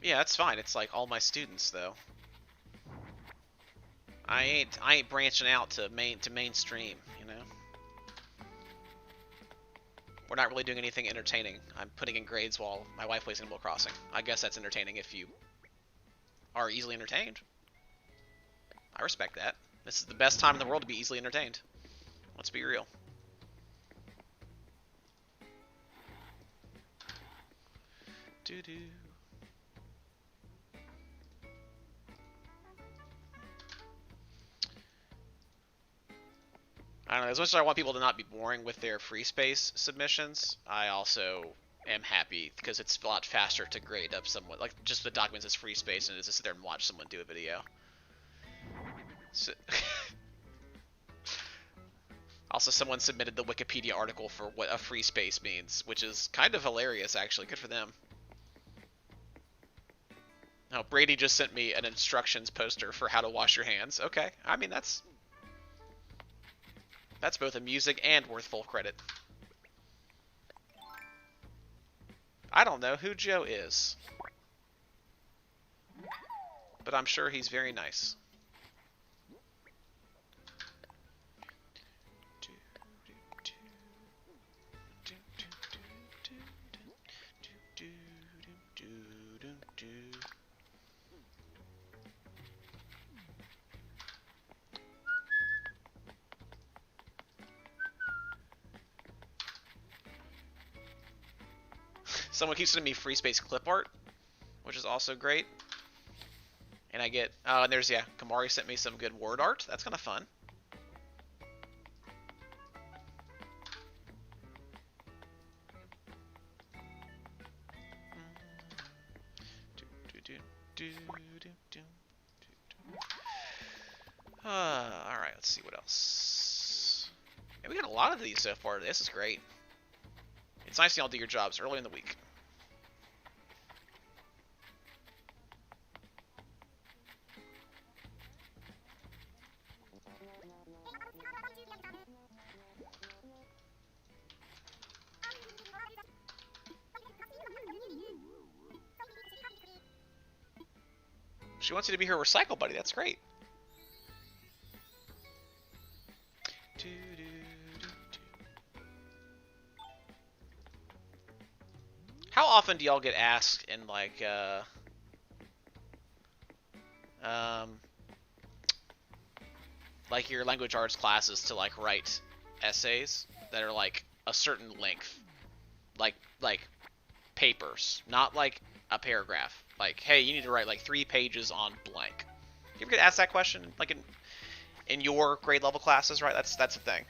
Yeah, that's fine. It's like all my students though. I ain't branching out to mainstream, you know. We're not really doing anything entertaining. I'm putting in grades while my wife plays Animal Crossing. I guess that's entertaining if you are easily entertained. I respect that. This is the best time in the world to be easily entertained. Let's be real. Doo-doo. I don't know, as much as I want people to not be boring with their free space submissions, I also am happy because it's a lot faster to grade up someone, like just the documents as free space and it is to sit there and watch someone do a video. So also, someone submitted the Wikipedia article for what a free space means, which is kind of hilarious, actually. Good for them. Oh, Brady just sent me an instructions poster for how to wash your hands. Okay, I mean, that's both amusing and worth full credit. I don't know who Joe is. but I'm sure he's very nice. Someone keeps sending me free space clip art, which is also great. And I get, and there's, yeah, Kamari sent me some good word art. That's kind of fun. Alright, let's see what else. Yeah, we got a lot of these so far. This is great. It's nice to all do your jobs early in the week. She wants you to be her recycle buddy. That's great. How often do y'all get asked in like your language arts classes to like write essays that are like a certain length, like papers, not like a paragraph. Like, hey, you need to write like 3 pages on blank. You ever get asked that question, like in your grade level classes, right? That's a thing.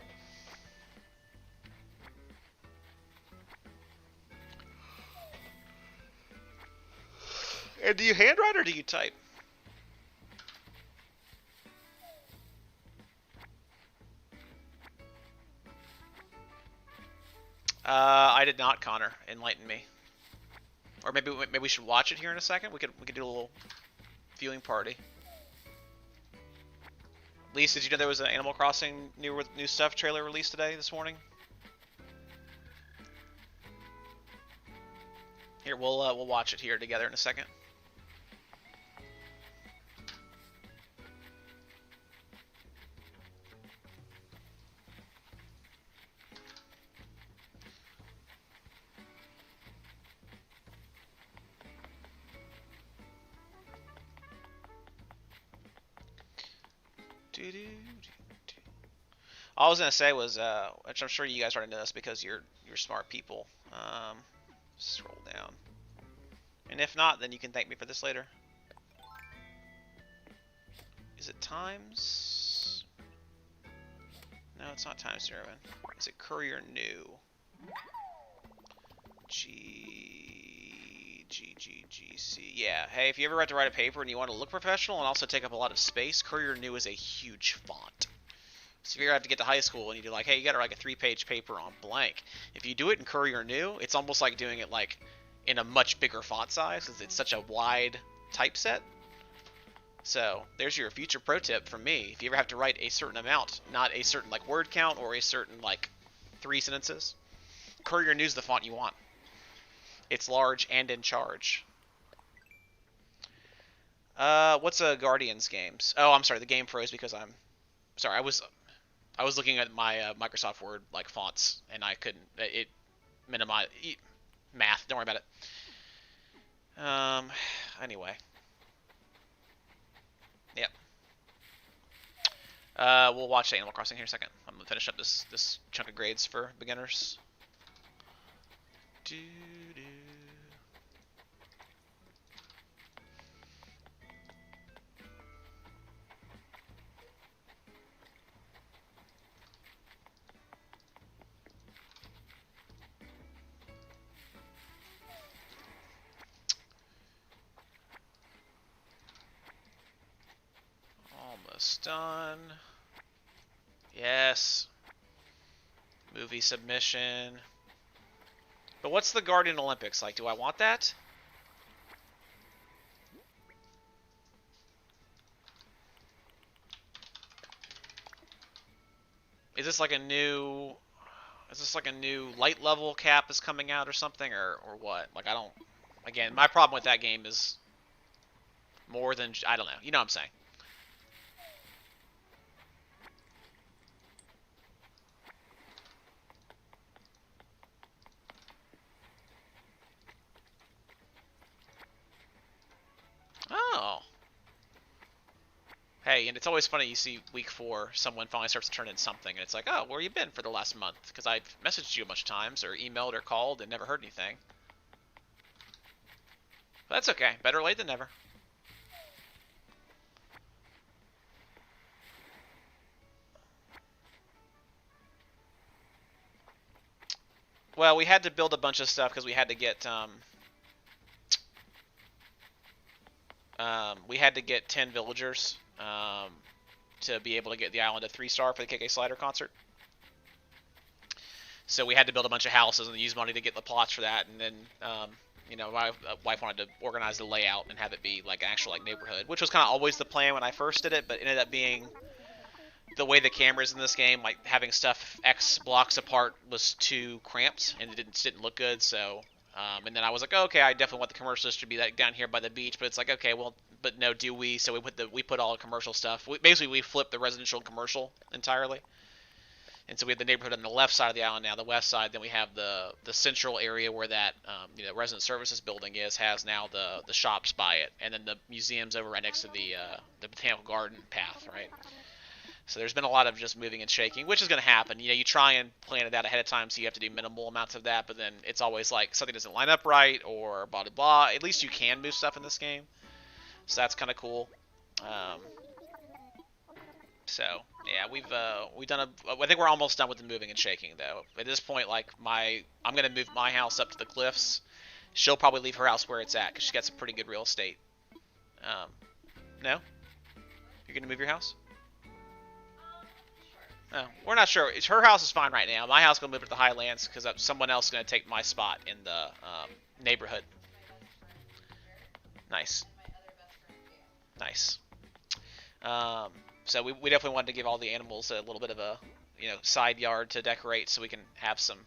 And do you handwrite or do you type? I did not, Connor. Enlighten me. Or maybe we should watch it here in a second. We could do a little viewing party. Lisa, did you know there was an Animal Crossing new stuff trailer released this morning? Here, we'll watch it here together in a second. All I was gonna say was, which I'm sure you guys already know this because you're smart people. Scroll down, and if not, then you can thank me for this later. Is it times? No, it's not times 0. Is it courier new? GGGC. Yeah. Hey, if you ever have to write a paper and you want to look professional and also take up a lot of space, courier new is a huge font. So if you ever have to get to high school and you do like, hey, you got to write a 3-page paper on blank. If you do it in courier new, it's almost like doing it like in a much bigger font size because it's such a wide typeset. So there's your future pro tip from me. If you ever have to write a certain amount, not a certain like word count or a certain like 3 sentences, courier new is the font you want. It's large and in charge. What's a Guardians games? Oh, I'm sorry. The game froze because I'm sorry. I was looking at my Microsoft Word like fonts and I couldn't. It minimize math. Don't worry about it. Anyway. Yep. We'll watch Animal Crossing here in a second. I'm gonna finish up this chunk of grades for beginners. Almost done. Yes. Movie submission. But what's the Guardian Olympics like? Do I want that? Is this like a new light level cap is coming out or something or what? Like I don't, again, my problem with that game is more than, I don't know. You know what I'm saying. Oh. Hey, and it's always funny, you see week 4, someone finally starts to turn in something, and it's like, oh, where you been for the last month? Because I've messaged you a bunch of times, or emailed, or called, and never heard anything. But that's okay. Better late than never. Well, we had to build a bunch of stuff because we had to get, we had to get 10 villagers, to be able to get the island a 3-star for the KK Slider concert. So we had to build a bunch of houses and use money to get the plots for that, and then, you know, my wife wanted to organize the layout and have it be like an actual like neighborhood, which was kind of always the plan when I first did it, but it ended up being the way the cameras in this game, like having stuff X blocks apart, was too cramped and it didn't look good. So, and then I was like, oh, okay, I definitely want the commercials to be like down here by the beach, but it's like, okay, well, but no, do we? So we put all the commercial stuff. Basically, we flipped the residential and commercial entirely. And so we have the neighborhood on the left side of the island now, the west side. Then we have the central area where that you know, resident services building has now the shops by it, and then the museum's over right next to the botanical garden path, right? So there's been a lot of just moving and shaking, which is going to happen. You know, you try and plan it out ahead of time, so you have to do minimal amounts of that, but then it's always like something doesn't line up right, or blah blah blah. At least you can move stuff in this game, so that's kind of cool. So yeah, we've done I think we're almost done with the moving and shaking though. At this point, like I'm gonna move my house up to the cliffs. She'll probably leave her house where it's at because she's got some pretty good real estate. No, you're gonna move your house? No, we're not sure. Her house is fine right now. My house is gonna move to the Highlands because someone else is gonna take my spot in the neighborhood. Nice. Nice. So we definitely wanted to give all the animals a little bit of a, you know, side yard to decorate so we can have some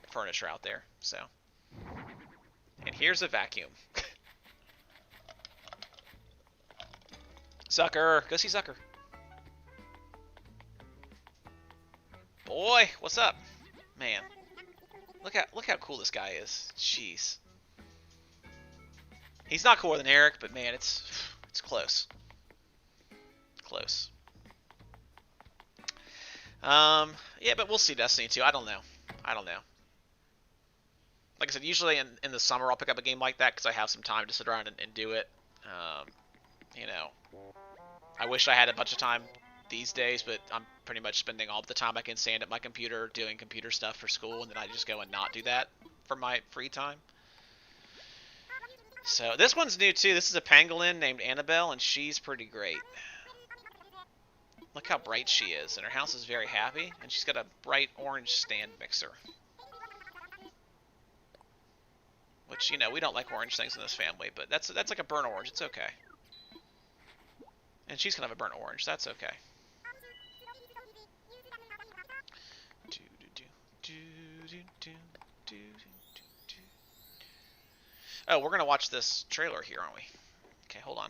furniture out there. So, and here's a vacuum. Zucker, go see Zucker. Boy, what's up, man? Look how cool this guy is. Jeez. He's not cooler than Eric, but man, it's close. Close. Yeah, but we'll see Destiny 2. I don't know. Like I said, usually in the summer I'll pick up a game like that because I have some time to sit around and do it. You know, I wish I had a bunch of time these days, but I'm pretty much spending all the time I can stand at my computer doing computer stuff for school, and then I just go and not do that for my free time. So this one's new too. This is a pangolin named Annabelle, and she's pretty great. Look how bright she is, and her house is very happy, and she's got a bright orange stand mixer. Which, you know, we don't like orange things in this family, but that's like a burnt orange. It's okay. And she's kind of a burnt orange. That's okay. Oh, we're going to watch this trailer here, aren't we? Okay, hold on.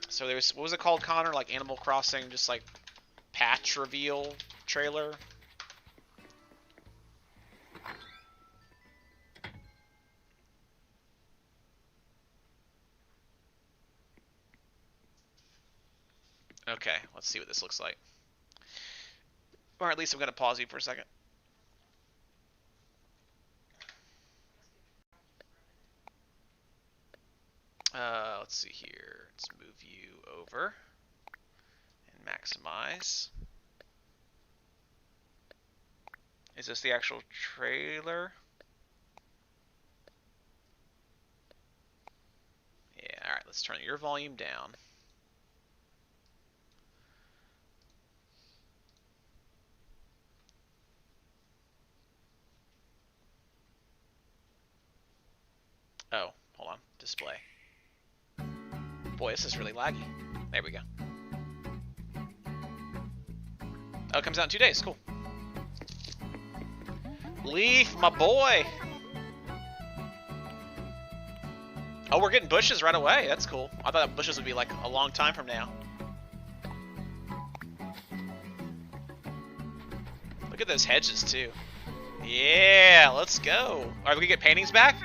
So there's, what was it called, Connor? Like Animal Crossing, just like patch reveal trailer? Okay, let's see what this looks like. Or at least I'm going to pause you for a second. Let's see here. Let's move you over and maximize. Is this the actual trailer? Yeah, alright, let's turn your volume down. Oh, hold on. Display. Boy, this is really laggy. There we go. Oh, it comes out in 2 days. Cool. Leaf, my boy! Oh, we're getting bushes right away. That's cool. I thought bushes would be like a long time from now. Look at those hedges too. Yeah, let's go. Are we gonna get paintings back?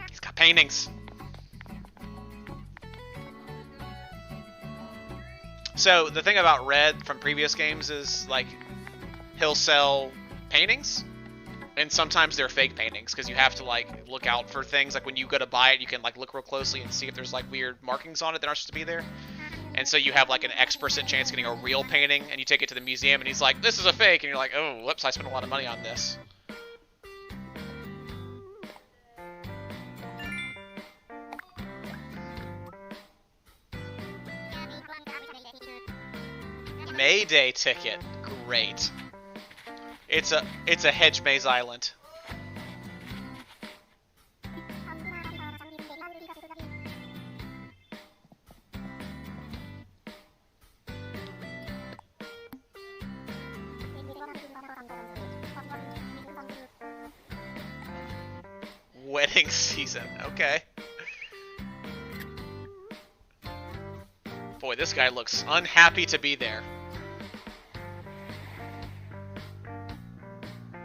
He's got paintings. So the thing about Red from previous games is like he'll sell paintings, and sometimes they're fake paintings because you have to like look out for things. Like when you go to buy it, you can like look real closely and see if there's like weird markings on it that aren't supposed to be there. And so you have like an X% chance of getting a real painting, and you take it to the museum, and he's like, "This is a fake," and you're like, "Oh, whoops! I spent a lot of money on this." Mayday ticket, great. It's a hedge maze island. Wedding season, okay. Boy, this guy looks unhappy to be there.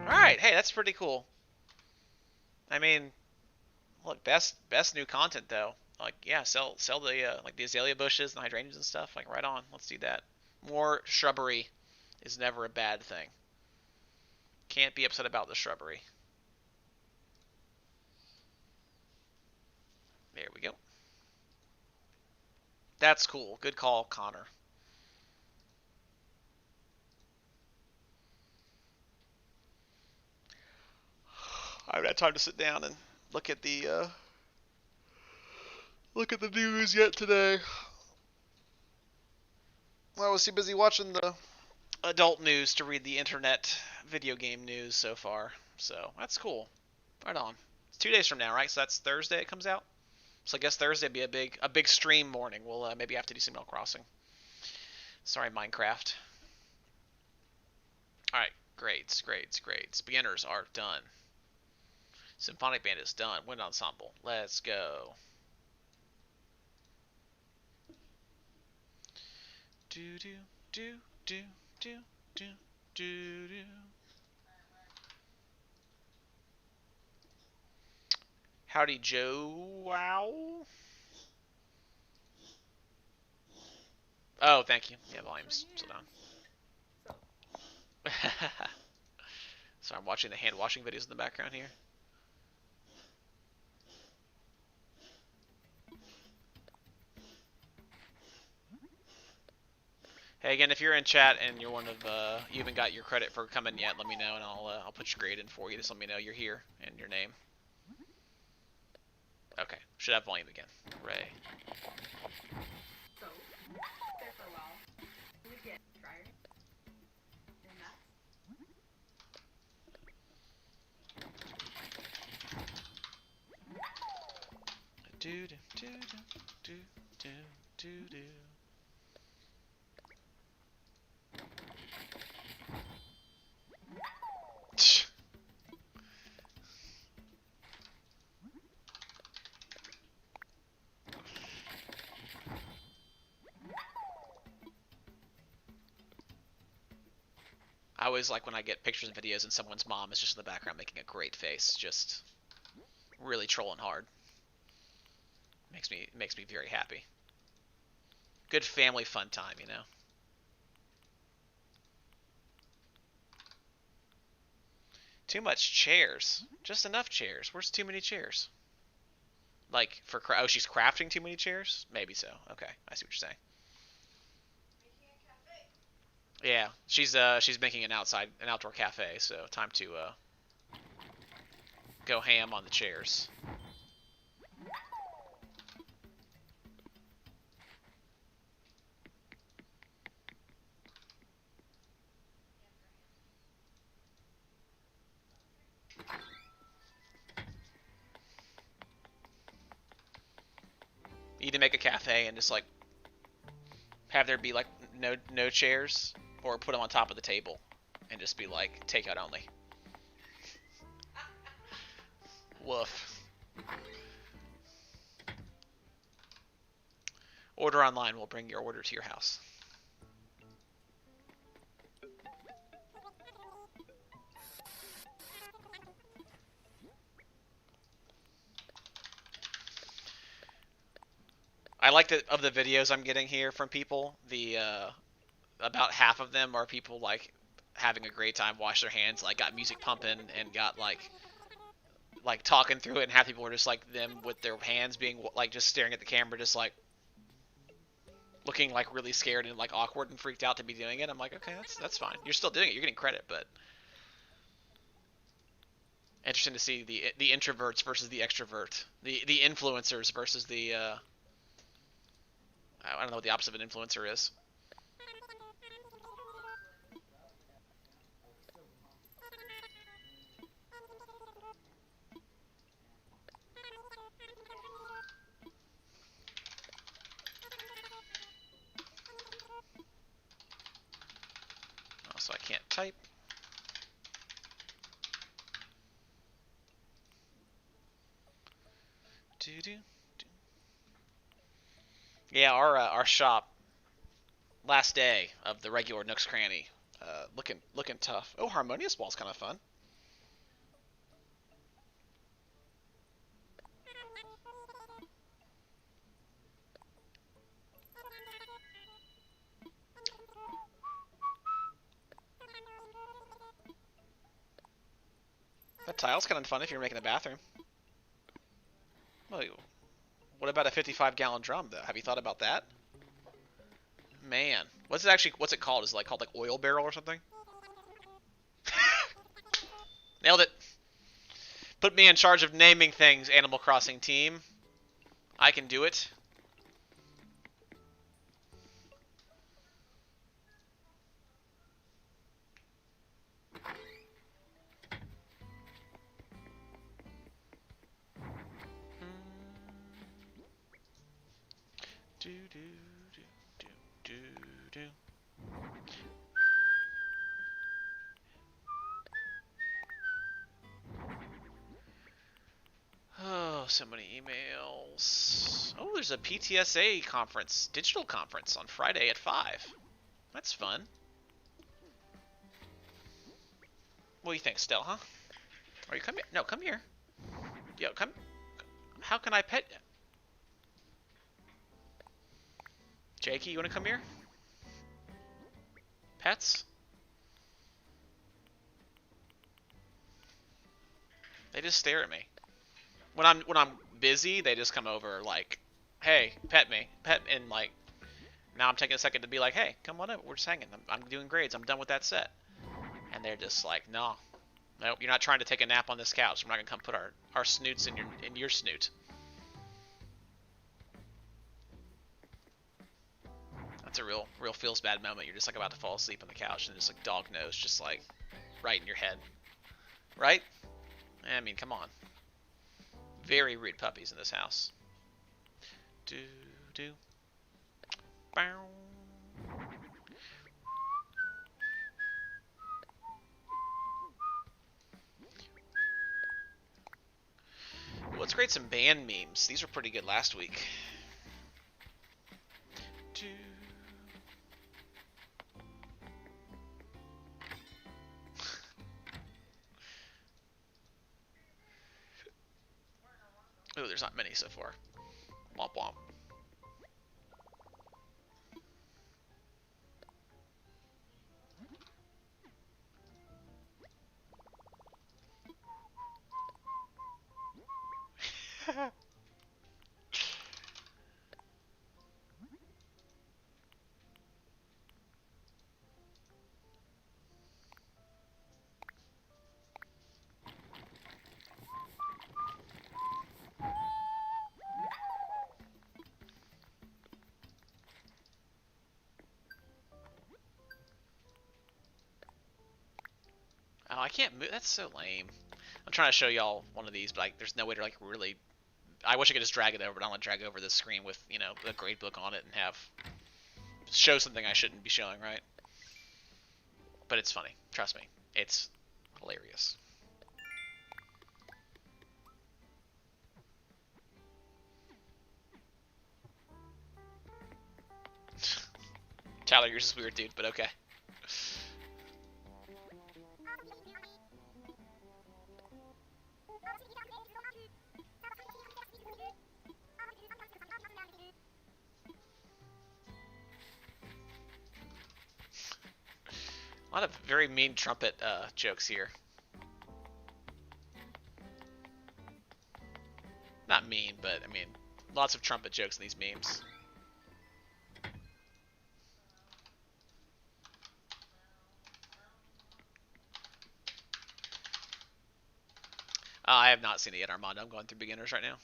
Alright, hey, that's pretty cool. I mean, look, best new content though. Like, yeah, sell the like the azalea bushes and hydrangeas and stuff. Like, right on. Let's do that. More shrubbery is never a bad thing. Can't be upset about the shrubbery. There we go. That's cool. Good call, Connor. I haven't had time to sit down and look at the news yet today. I was too busy watching the adult news to read the internet video game news so far. So that's cool. Right on. It's 2 days from now, right? So that's Thursday it comes out. So I guess Thursday would be a big stream morning. We'll maybe have to do some Animal Crossing. Sorry, Minecraft. All right, grades. Beginners are done. Symphonic band is done. Wind ensemble. Let's go. Do do do do do do do do. Howdy, Joe. Wow. Oh, thank you. Yeah, volume's still down. So I'm watching the hand washing videos in the background here. Hey, again, if you're in chat and you're one of you haven't got your credit for coming yet, let me know and I'll put your grade in for you. Just let me know you're here and your name. Okay, should have volume again. Ray. So, there for a while. We get dryer. And that's Do do do do do do do. I always like when I get pictures and videos and someone's mom is just in the background making a great face, just really trolling hard. Makes me very happy. Good family fun time, you know. Too much chairs. Just enough chairs. Where's too many chairs? Like for oh, she's crafting too many chairs? Maybe so. Okay, I see what you're saying. Yeah, she's making an outdoor cafe, so time to go ham on the chairs. You need to make a cafe and just like have there be like no chairs, or put them on top of the table and just be like takeout only. Woof. Order online. We'll bring your order to your house. I like that of the videos I'm getting here from people. About half of them are people like having a great time, wash their hands, like got music pumping and got like talking through it, and half people are just like them with their hands being like just staring at the camera, just like looking like really scared and like awkward and freaked out to be doing it. I'm like, okay, that's fine. You're still doing it. You're getting credit, but interesting to see the introverts versus the extrovert, the influencers versus the I don't know what the opposite of an influencer is. So I can't type. Yeah, our shop last day of the regular Nooks Cranny, looking tough. Oh, Harmonious Ball's kind of fun. That tile's kind of fun if you're making a bathroom. Well, what about a 55-gallon drum, though? Have you thought about that? Man, what's it called? Is it called oil barrel or something? Nailed it. Put me in charge of naming things, Animal Crossing team. I can do it. Do do do do do do. Oh, so many emails. Oh, there's a PTSA conference, digital conference on Friday at 5. That's fun. What do you think, Stell, huh? Are you come here? No, come here. Yo, come. How can I pet you? Jakey, you want to come here? Pets? They just stare at me. When I'm busy, they just come over like, hey, pet me, and like, now I'm taking a second to be like, hey, come on over, we're just hanging. I'm doing grades. I'm done with that set. And they're just like, no, nope, you're not trying to take a nap on this couch. We're not gonna come put our snoots in your snoot. That's a real feels bad moment. You're just like about to fall asleep on the couch, and just like dog nose, just like right in your head, right? I mean, come on. Very rude puppies in this house. Do do. Bow. Let's create some band memes. These were pretty good last week. Do. Oh, there's not many so far. Womp womp. Oh, I can't move. That's so lame. I'm trying to show y'all one of these, but there's no way to really. I wish I could just drag it over, but I don't want to drag over this screen with a gradebook on it and have show something I shouldn't be showing, right? But it's funny. Trust me, it's hilarious. Tyler, you're just weird, dude, but okay. A lot of very mean trumpet jokes here. Not mean, but I mean, lots of trumpet jokes in these memes. I have not seen it yet, Armando. I'm going through beginners right now.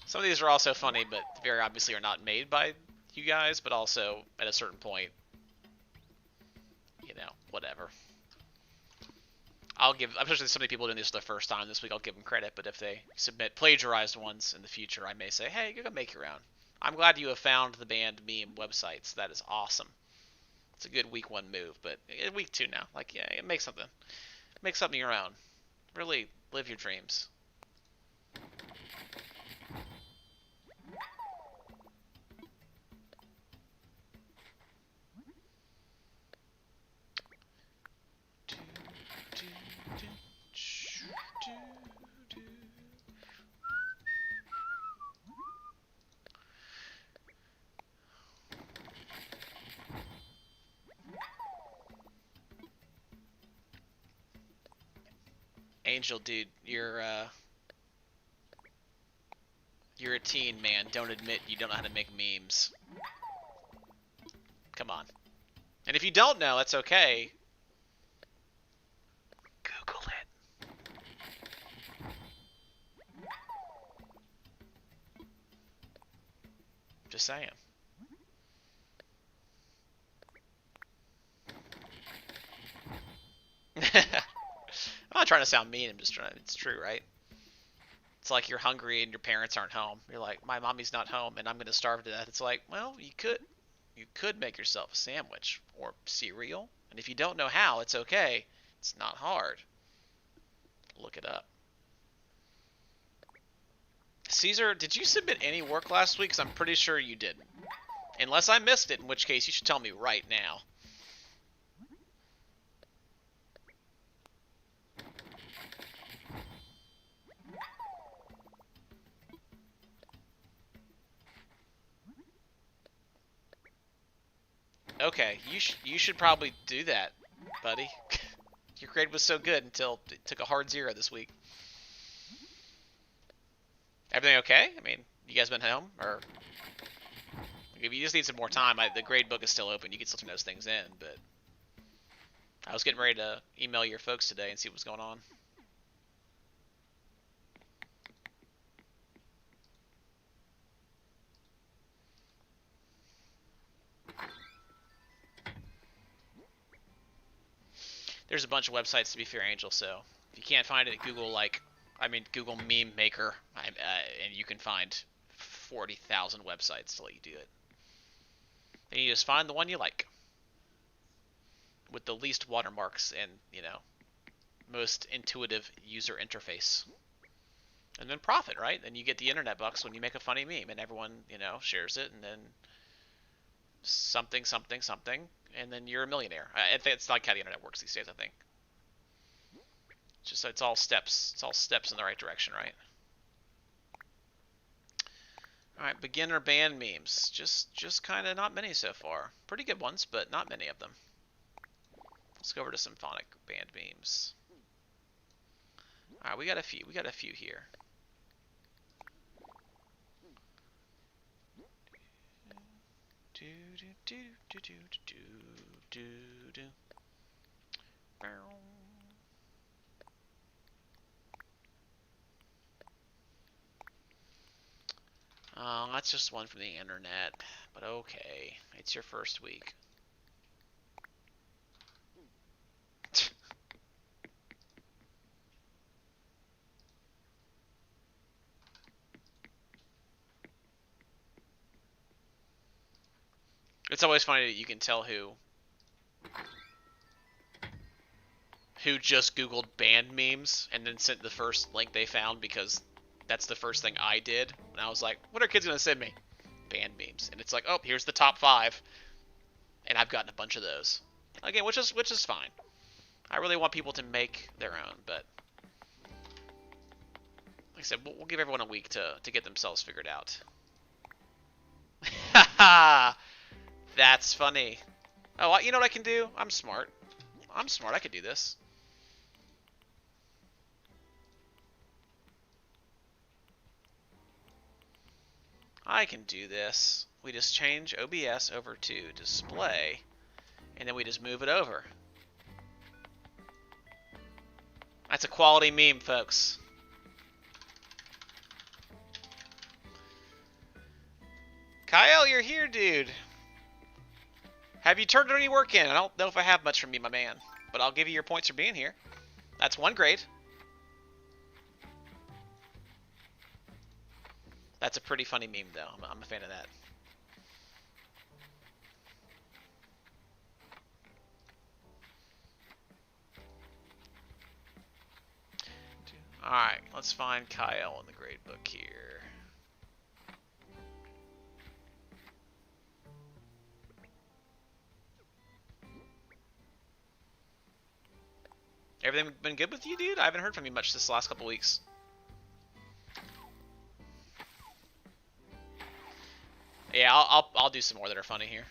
Some of these are also funny, but very obviously are not made by you guys, but also at a certain point, you know, whatever. I'll give, especially so many people doing this for the first time this week, I'll give them credit, but if they submit plagiarized ones in the future, I may say, hey, you can make your own. I'm glad you have found the banned meme websites. That is awesome. It's a good week 1 move, but week 2 now. Like, yeah, make something. Make something your own. Really live your dreams. Angel, dude, you're a teen, man. Don't admit you don't know how to make memes. Come on. And if you don't know, that's okay. Google it. Just saying. I'm not trying to sound mean. I'm just trying. It's true, right? It's like you're hungry and your parents aren't home. You're like, my mommy's not home, and I'm gonna starve to death. It's like, well, you could make yourself a sandwich or cereal, and if you don't know how, it's okay. It's not hard. Look it up. Caesar, did you submit any work last week? Because I'm pretty sure you didn't. Unless I missed it, in which case you should tell me right now. Okay, you should probably do that, buddy. Your grade was so good until it took a hard 0 this week. Everything okay? I mean, you guys been home? Or if you just need some more time, the grade book is still open. You can still turn those things in, but I was getting ready to email your folks today and see what's going on. There's a bunch of websites, to be fair, Angel, so if you can't find it, Google, Google Meme Maker, and you can find 40,000 websites to let you do it. And you just find the one you like, with the least watermarks and, most intuitive user interface. And then profit, right? Then you get the internet bucks when you make a funny meme, and everyone, shares it, and then something, and then you're a millionaire. It's like how the internet works these days, I think. It's all steps. It's all steps in the right direction, right? All right, beginner band memes. Just kind of not many so far. Pretty good ones, but not many of them. Let's go over to symphonic band memes. All right, we got a few. We got a few here. it's just one from the internet. But okay, it's your first week. It's always funny that you can tell who just Googled band memes and then sent the first link they found, because that's the first thing I did. And I was like, what are kids going to send me? Band memes. And it's like, oh, here's the top 5. And I've gotten a bunch of those. Again, which is fine. I really want people to make their own, but like I said, we'll give everyone a week to get themselves figured out. Haha! That's funny. Oh, you know what I can do? I'm smart. I could do this. I can do this. We just change OBS over to display, and then we just move it over. That's a quality meme, folks. Kyle, you're here, dude. Have you turned any work in? I don't know if I have much from you, my man, but I'll give you your points for being here. That's 1 grade. That's a pretty funny meme, though. I'm a fan of that. Alright, let's find Kyle in the gradebook here. Everything been good with you, dude? I haven't heard from you much this last couple weeks. Yeah, I'll do some more that are funny here.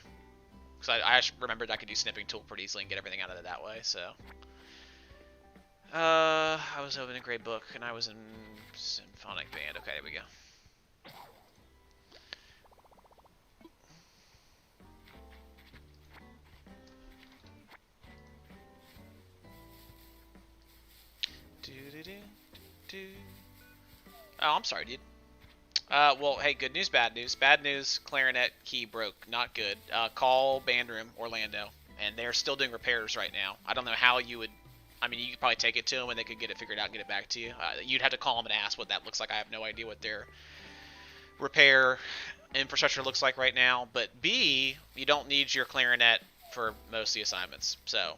Because I remembered I could do snipping tool pretty easily and get everything out of it that way, so. I was over in a Gradebook, and I was in symphonic band. Okay, there we go. Oh, I'm sorry, dude. Well, hey, good news, bad news. Bad news, clarinet key broke. Not good. Call band room, Orlando, and they're still doing repairs right now. I don't know how you would... I mean, you could probably take it to them and they could get it figured out and get it back to you. You'd have to call them and ask what that looks like. I have no idea what their repair infrastructure looks like right now. But B, you don't need your clarinet for most of the assignments. So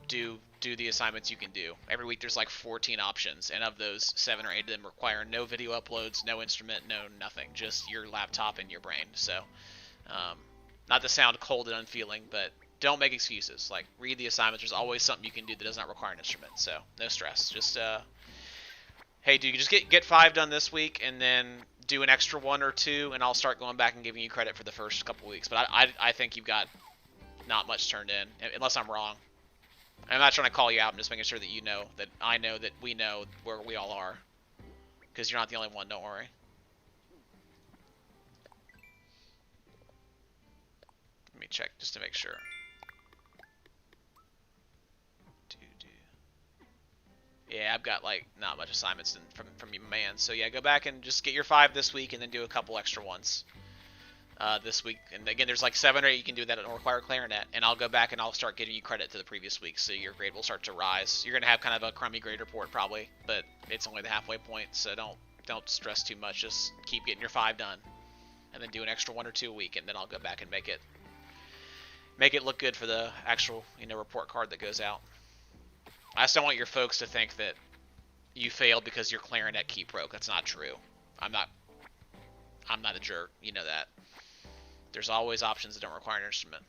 do the assignments you can do. Every week there's like 14 options, and of those, 7 or 8 of them require no video uploads, no instrument, no nothing, just your laptop and your brain. So not to sound cold and unfeeling, but don't make excuses. Like, read the assignments. There's always something you can do that does not require an instrument. So no stress. Just hey, dude, just get 5 done this week, and then do an extra 1 or 2, and I'll start going back and giving you credit for the first couple weeks. But I think you've got not much turned in, unless I'm wrong. I'm not trying to call you out. I'm just making sure that you know that I know that we know where we all are, because you're not the only one. Don't worry. Let me check just to make sure. Yeah, I've got like not much assignments from you, man. So yeah, go back and just get your 5 this week, and then do a couple extra ones this week. And again, there's like 7 or 8 you can do that don't require clarinet, and I'll go back and I'll start giving you credit to the previous week, so your grade will start to rise. You're gonna have kind of a crummy grade report probably, but it's only the halfway point, so don't stress too much. Just keep getting your 5 done, and then do an extra 1 or 2 a week, and then I'll go back and make it look good for the actual report card that goes out. I just don't want your folks to think that you failed because your clarinet key broke. That's not true. I'm not a jerk. You know that. There's always options that don't require an instrument.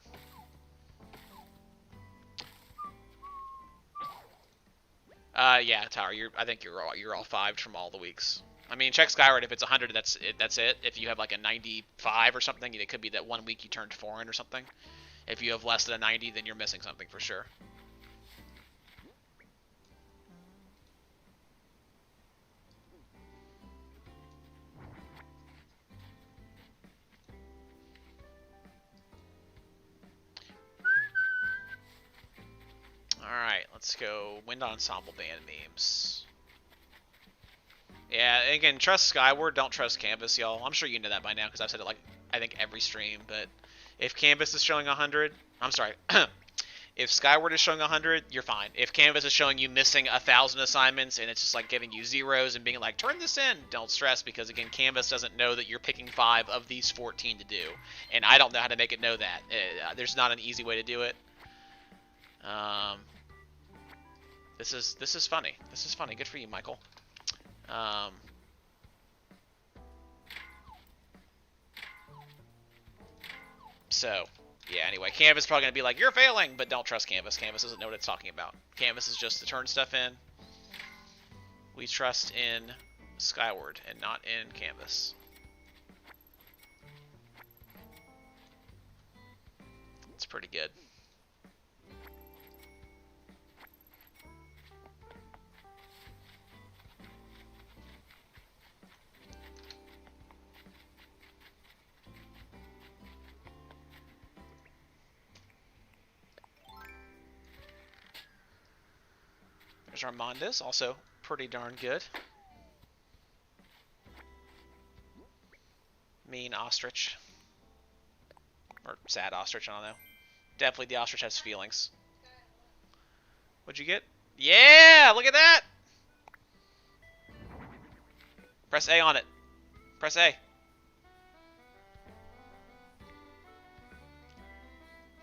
Yeah, Tower. I think you're all 5'd from all the weeks. I mean, check Skyward. If it's 100, that's it. If you have like a 95 or something, it could be that 1 week you turned 4 in or something. If you have less than a 90, then you're missing something for sure. Alright, let's go Wind Ensemble Band memes. Yeah, again, trust Skyward, don't trust Canvas, y'all. I'm sure you know that by now because I've said it like I think every stream. But if Canvas is showing 100, I'm sorry. If Skyward is showing 100, you're fine. If Canvas is showing you missing 1,000 assignments and it's just like giving you zeros and being like, turn this in, don't stress because again, Canvas doesn't know that you're picking 5 of these 14 to do, and I don't know how to make it know that. There's not an easy way to do it. This is funny. This is funny. Good for you, Michael. So, yeah, anyway, Canvas is probably going to be like, you're failing, but don't trust Canvas. Canvas doesn't know what it's talking about. Canvas is just to turn stuff in. We trust in Skyward and not in Canvas. It's pretty good. There's Armandus, also pretty darn good. Mean ostrich. Or sad ostrich, I don't know. Definitely the ostrich has feelings. What'd you get? Yeah! Look at that! Press A on it. Press A.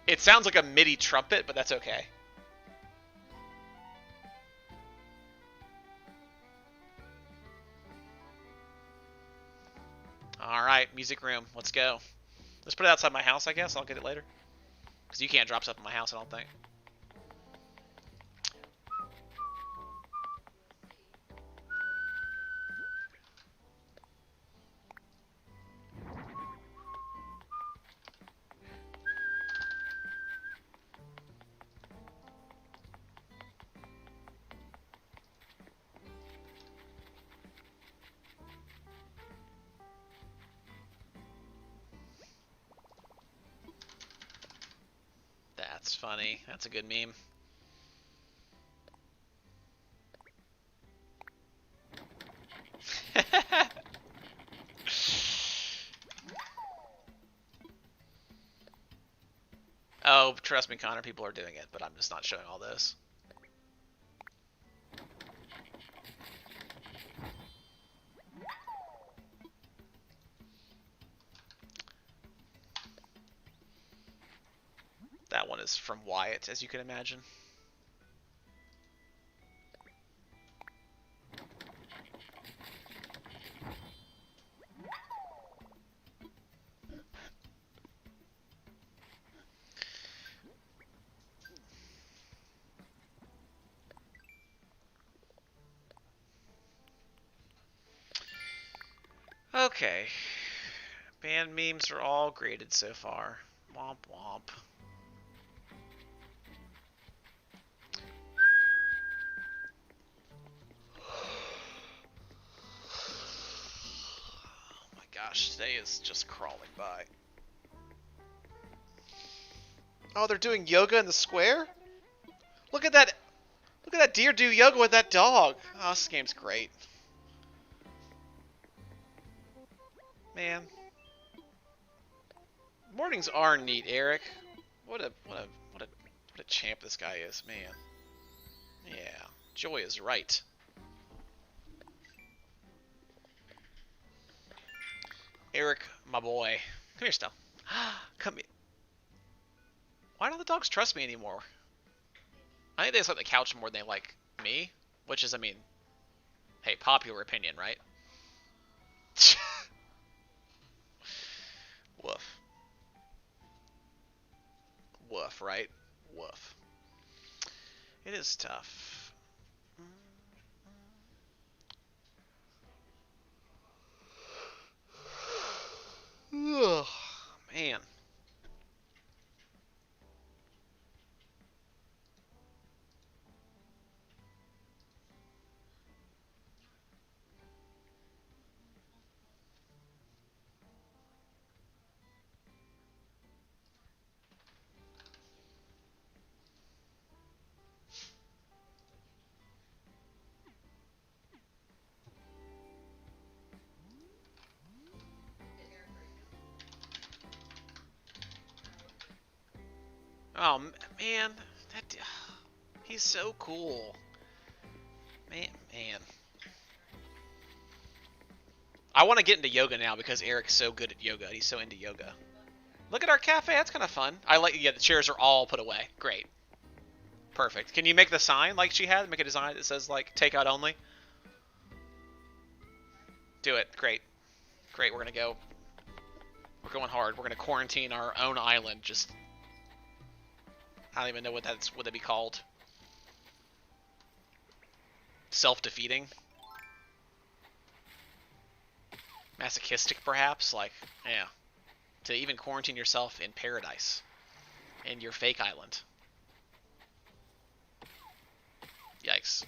It sounds like a MIDI trumpet, but that's okay. Alright, music room. Let's go. Let's put it outside my house, I guess. I'll get it later. Because you can't drop stuff in my house, I don't think. That's funny. That's a good meme. Oh, trust me, Connor, people are doing it, but I'm just not showing all this. That one is from Wyatt, as you can imagine. Okay. Band memes are all graded so far. Womp womp. Oh my gosh, today is just crawling by. Oh, they're doing yoga in the square? Look at that. Look at that deer do yoga with that dog. Oh, this game's great. Man. Mornings are neat, Eric. What a champ this guy is, man. Yeah, Joy is right. Eric, my boy. Come here, Stell. Come here. Why don't the dogs trust me anymore? I think they just like the couch more than they like me. Which is, I mean, hey, popular opinion, right? Woof. Woof, right? Woof. It is tough. Ugh, man. Oh man, that he's so cool. Man. I want to get into yoga now because Eric's so good at yoga. He's so into yoga. Look at our cafe. That's kind of fun. I like. Yeah, the chairs are all put away. Great. Perfect. Can you make the sign like she had? Make a design that says like takeout only. Do it. Great. Great. We're gonna go. We're going hard. We're gonna quarantine our own island. Just. I don't even know what that's. Would that be called? Self-defeating. Masochistic, perhaps. Like, yeah. To even quarantine yourself in paradise, in your fake island. Yikes.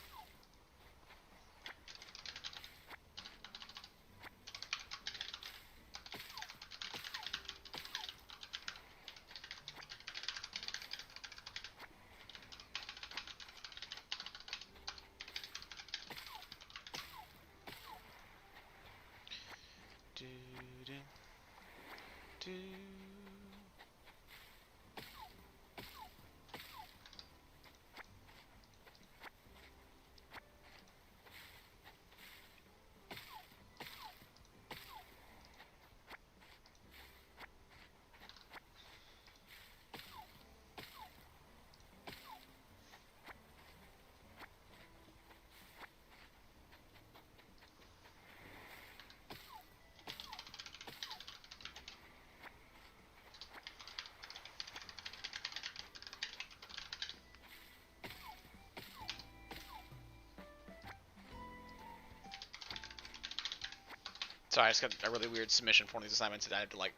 Sorry, I just got a really weird submission for one of these assignments that I had to like.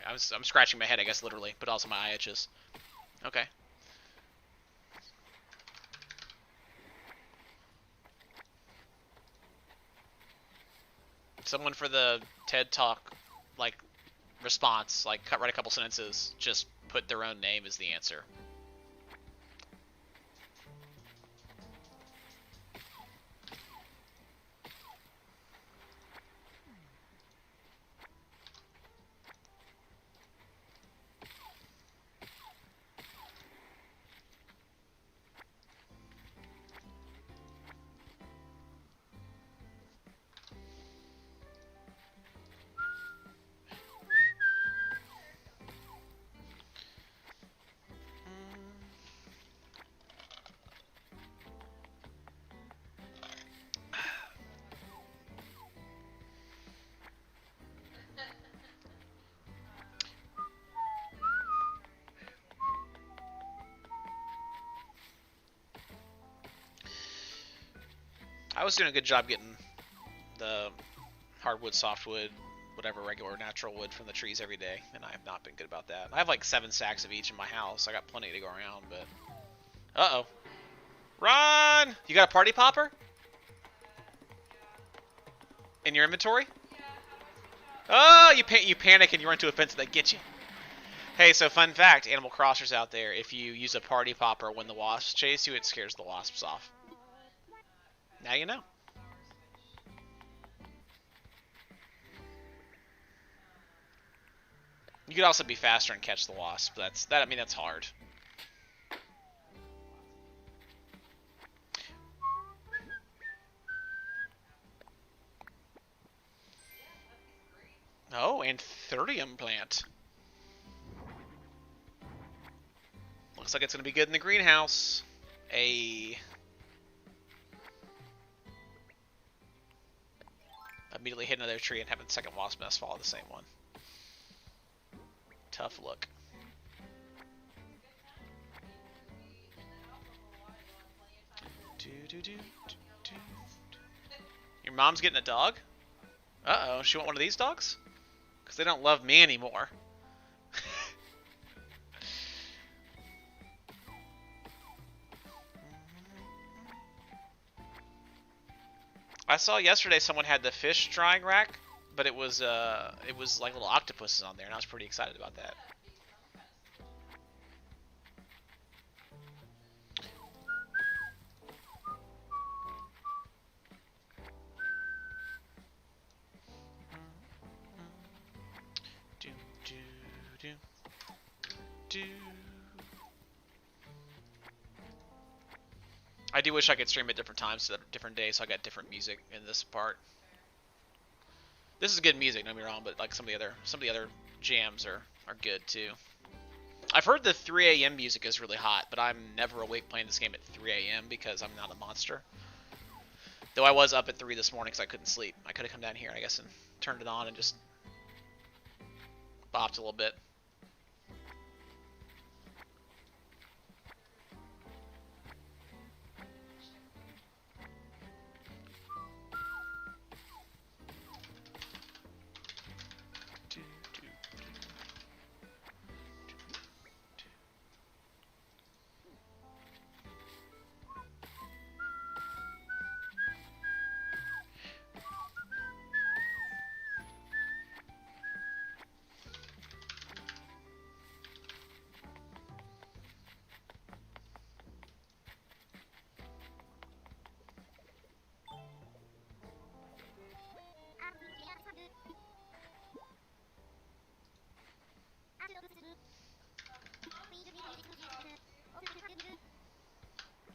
I'm scratching my head, I guess, literally, but also my eye itches. Okay. Someone for the TED Talk, like, response, like, write a couple sentences, just put their own name as the answer. I was doing a good job getting the hardwood, softwood, whatever, regular, natural wood from the trees every day, and I have not been good about that. I have like 7 stacks of each in my house. I got plenty to go around, but... Uh-oh. Run! You got a party popper? In your inventory? Oh, you panic and you run to a fence and they get you. Hey, so fun fact, Animal Crossers out there, if you use a party popper when the wasps chase you, it scares the wasps off. Now you know. You could also be faster and catch the wasp. I mean, that's hard. Oh, Anthurium plant. Looks like it's going to be good in the greenhouse. Immediately hit another tree and having the second wasp nest follow the same one. Tough look. Your mom's getting a dog? Uh-oh, she want one of these dogs? Because they don't love me anymore. I saw yesterday someone had the fish drying rack, but it was like little octopuses on there, and I was pretty excited about that. Do do do do. I do wish I could stream at different times, so that different days, so I got different music in this part. This is good music, don't get me wrong, but like some of the other jams are good too. I've heard the 3 a.m. music is really hot, but I'm never awake playing this game at 3 a.m. because I'm not a monster. Though I was up at 3 this morning because I couldn't sleep. I could have come down here, I guess, and turned it on and just bopped a little bit.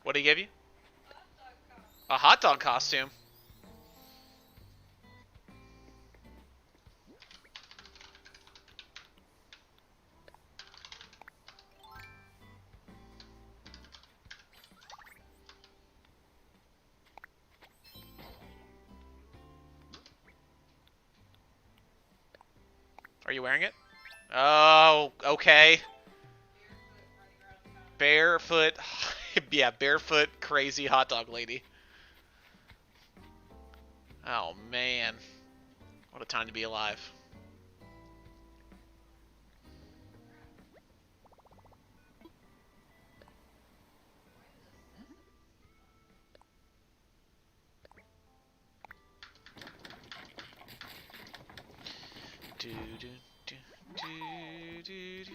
What did he give you? A hot dog costume. Are you wearing it? Oh, okay. Barefoot, yeah, barefoot crazy hot dog lady. Oh man, what a time to be alive. Do, do, do, do, do, do, do.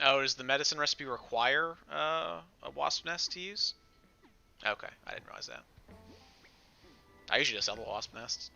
Oh, does the medicine recipe require a wasp nest to use? Okay, I didn't realize that. I usually just sell the wasp nests.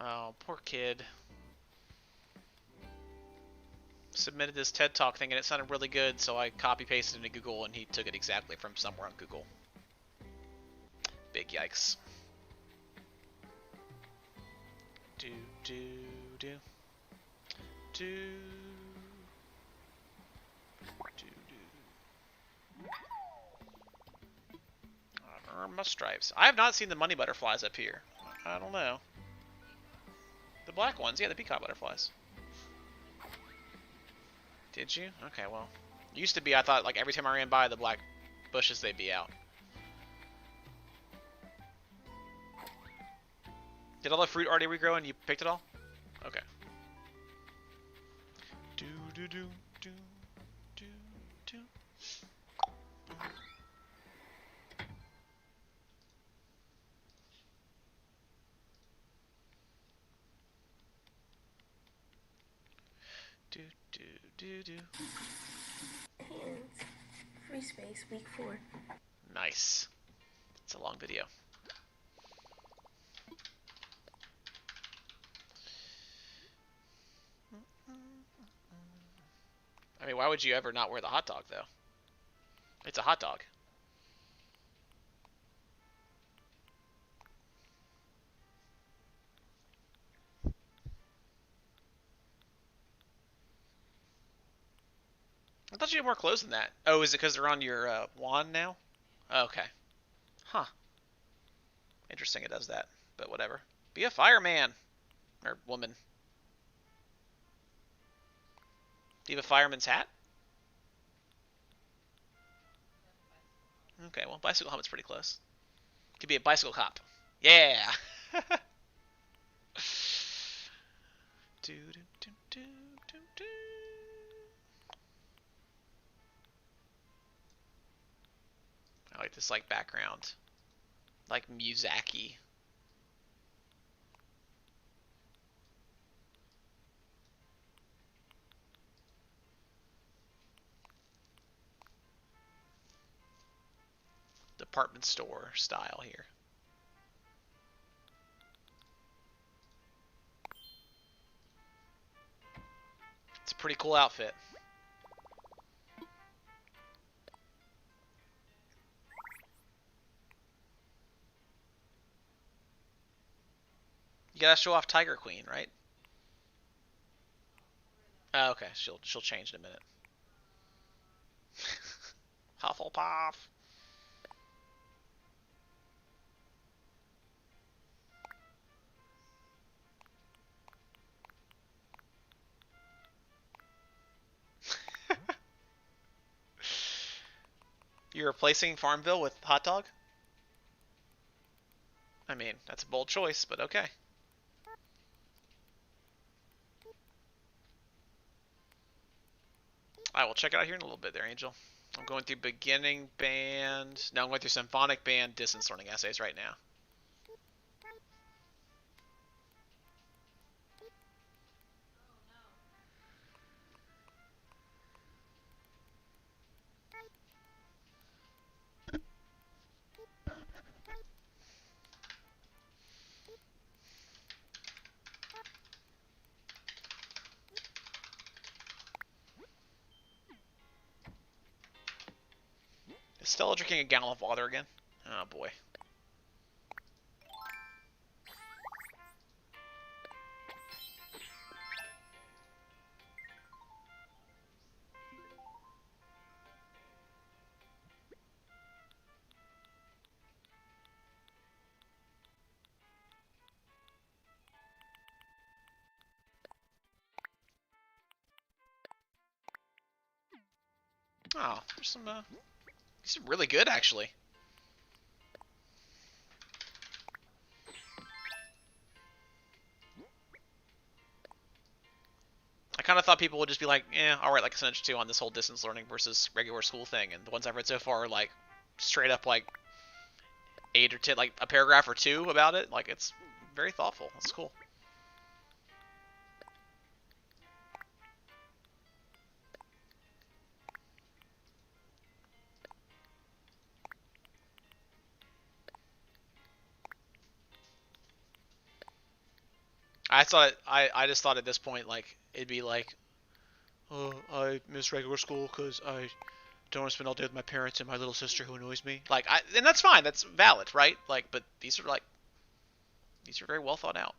Oh, poor kid. Submitted this TED Talk thing and it sounded really good, so I copy pasted it into Google and he took it exactly from somewhere on Google. Big yikes. Do do do do do do. My stripes. I have not seen the money butterflies up here. I don't know. The black ones, yeah, the peacock butterflies. Did you? Okay, well. Used to be, I thought, like, every time I ran by the black bushes, they'd be out. Did all the fruit already regrow and you picked it all? Okay. Do do do do do do. Do do do do. Hands. Free space, week 4. Nice. It's a long video. I mean, why would you ever not wear the hot dog, though? It's a hot dog. I thought you had more clothes than that. Oh, is it because they're on your wand now? Okay. Huh. Interesting it does that, but whatever. Be a fireman. Or woman. Do you have a fireman's hat? Okay, well, bicycle helmet's pretty close. Could be a bicycle cop. Yeah! do, do, do, do, do, do. I like this, like, background. Like, Muzaki. Department store style here. It's a pretty cool outfit. You gotta show off Tiger Queen, right? Oh, okay. She'll change in a minute. Hufflepuff. You're replacing Farmville with Hot Dog? I mean, that's a bold choice, but okay. I will check it out here in a little bit there, Angel. I'm going through beginning band. No, I'm going through symphonic band distance learning essays right now. Is Stella drinking a gallon of water again? Oh boy. Oh, there's some these are really good actually. I kind of thought people would just be like, I'll write like a sentence or two on this whole distance learning versus regular school thing, and the ones I've read so far are like straight up like 8 or 10, like a paragraph or two about it. Like it's very thoughtful. It's cool. I just thought at this point like it'd be like, oh, I miss regular school because I don't want to spend all day with my parents and my little sister who annoys me. Like, and that's fine. That's valid, right? Like, but these are very well thought out.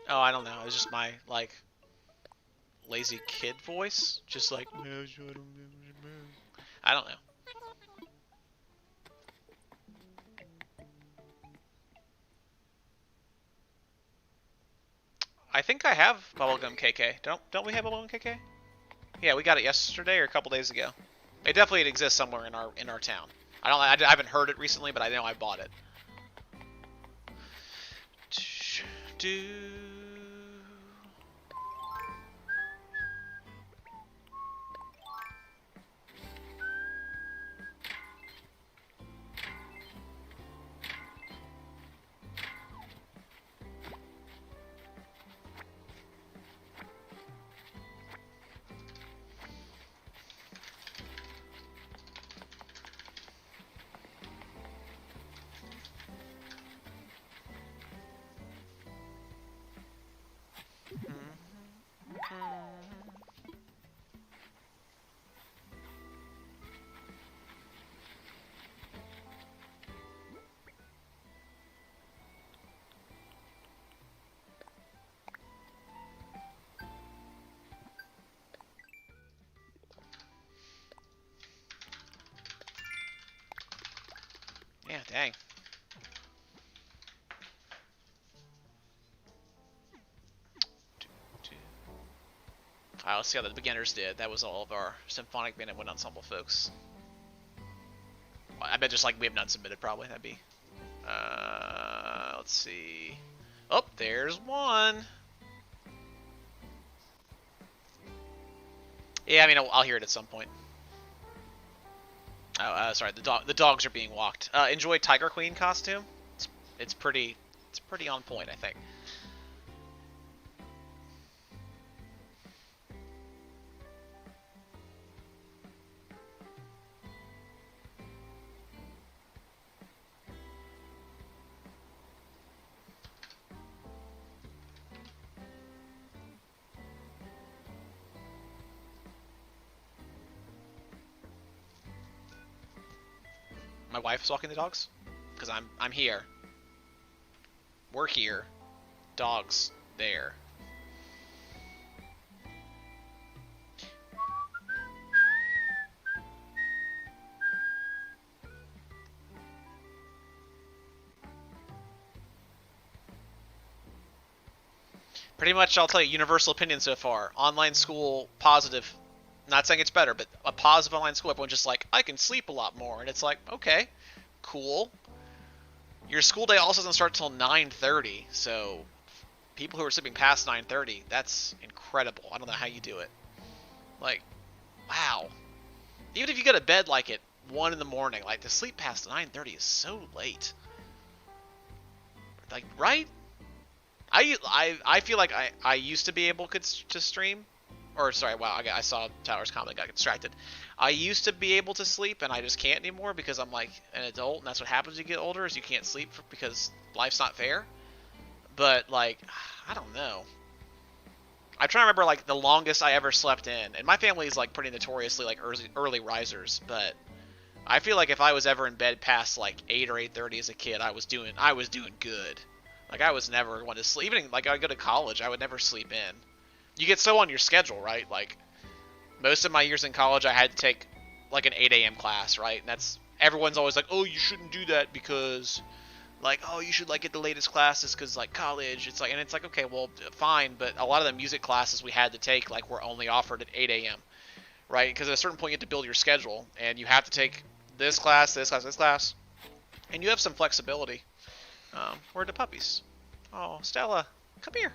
Oh, I don't know. It's just my like lazy kid voice, just like I don't know. I think I have bubblegum KK. Don't we have bubblegum KK? Yeah, we got it yesterday or a couple days ago. It definitely exists somewhere in our town. I haven't heard it recently, but I know I bought it. Do. Yeah, dang. Alright, let's see how the beginners did. That was all of our symphonic band and wind ensemble folks. I bet just like we have none submitted probably. That'd be. Let's see. Oh, there's one. Yeah, I mean I'll hear it at some point. Oh, sorry. The dogs are being walked. Enjoy Tiger Queen costume. It's pretty on point, I think. My wife's walking the dogs because I'm here. We're here. Dogs there. Pretty much, I'll tell you, universal opinion so far. Online school, positive. Not saying it's better, but a positive online school, everyone's just like, I can sleep a lot more. And it's like, okay, cool. Your school day also doesn't start till 9:30, so people who are sleeping past 9:30, that's incredible. I don't know how you do it. Like, wow. Even if you go to bed like at 1 in the morning, like to sleep past 9:30 is so late. Like, right? I feel like I used to be able to stream. Or, sorry, wow, I saw Tyler's comment, got distracted. I used to be able to sleep, and I just can't anymore because I'm, like, an adult, and that's what happens when you get older, is you can't sleep because life's not fair. But, like, I don't know. I'm trying to remember, like, the longest I ever slept in. And my family is, like, pretty notoriously, like, early risers, but I feel like if I was ever in bed past, like, 8 or 8:30 as a kid, I was doing good. Like, I was never one to sleep. Even, like, I go to college, I would never sleep in. You get so on your schedule, right? Like, most of my years in college, I had to take, like, an 8 a.m. class, right? And that's, everyone's always like, oh, you shouldn't do that because like, oh, you should like get the latest classes because like college. It's like, and it's like, okay, well, fine, but a lot of the music classes we had to take like were only offered at 8 a.m. right? Because at a certain point you have to build your schedule, and you have to take this class, this class, this class, and you have some flexibility. Where are the puppies? Oh, Stella, come here.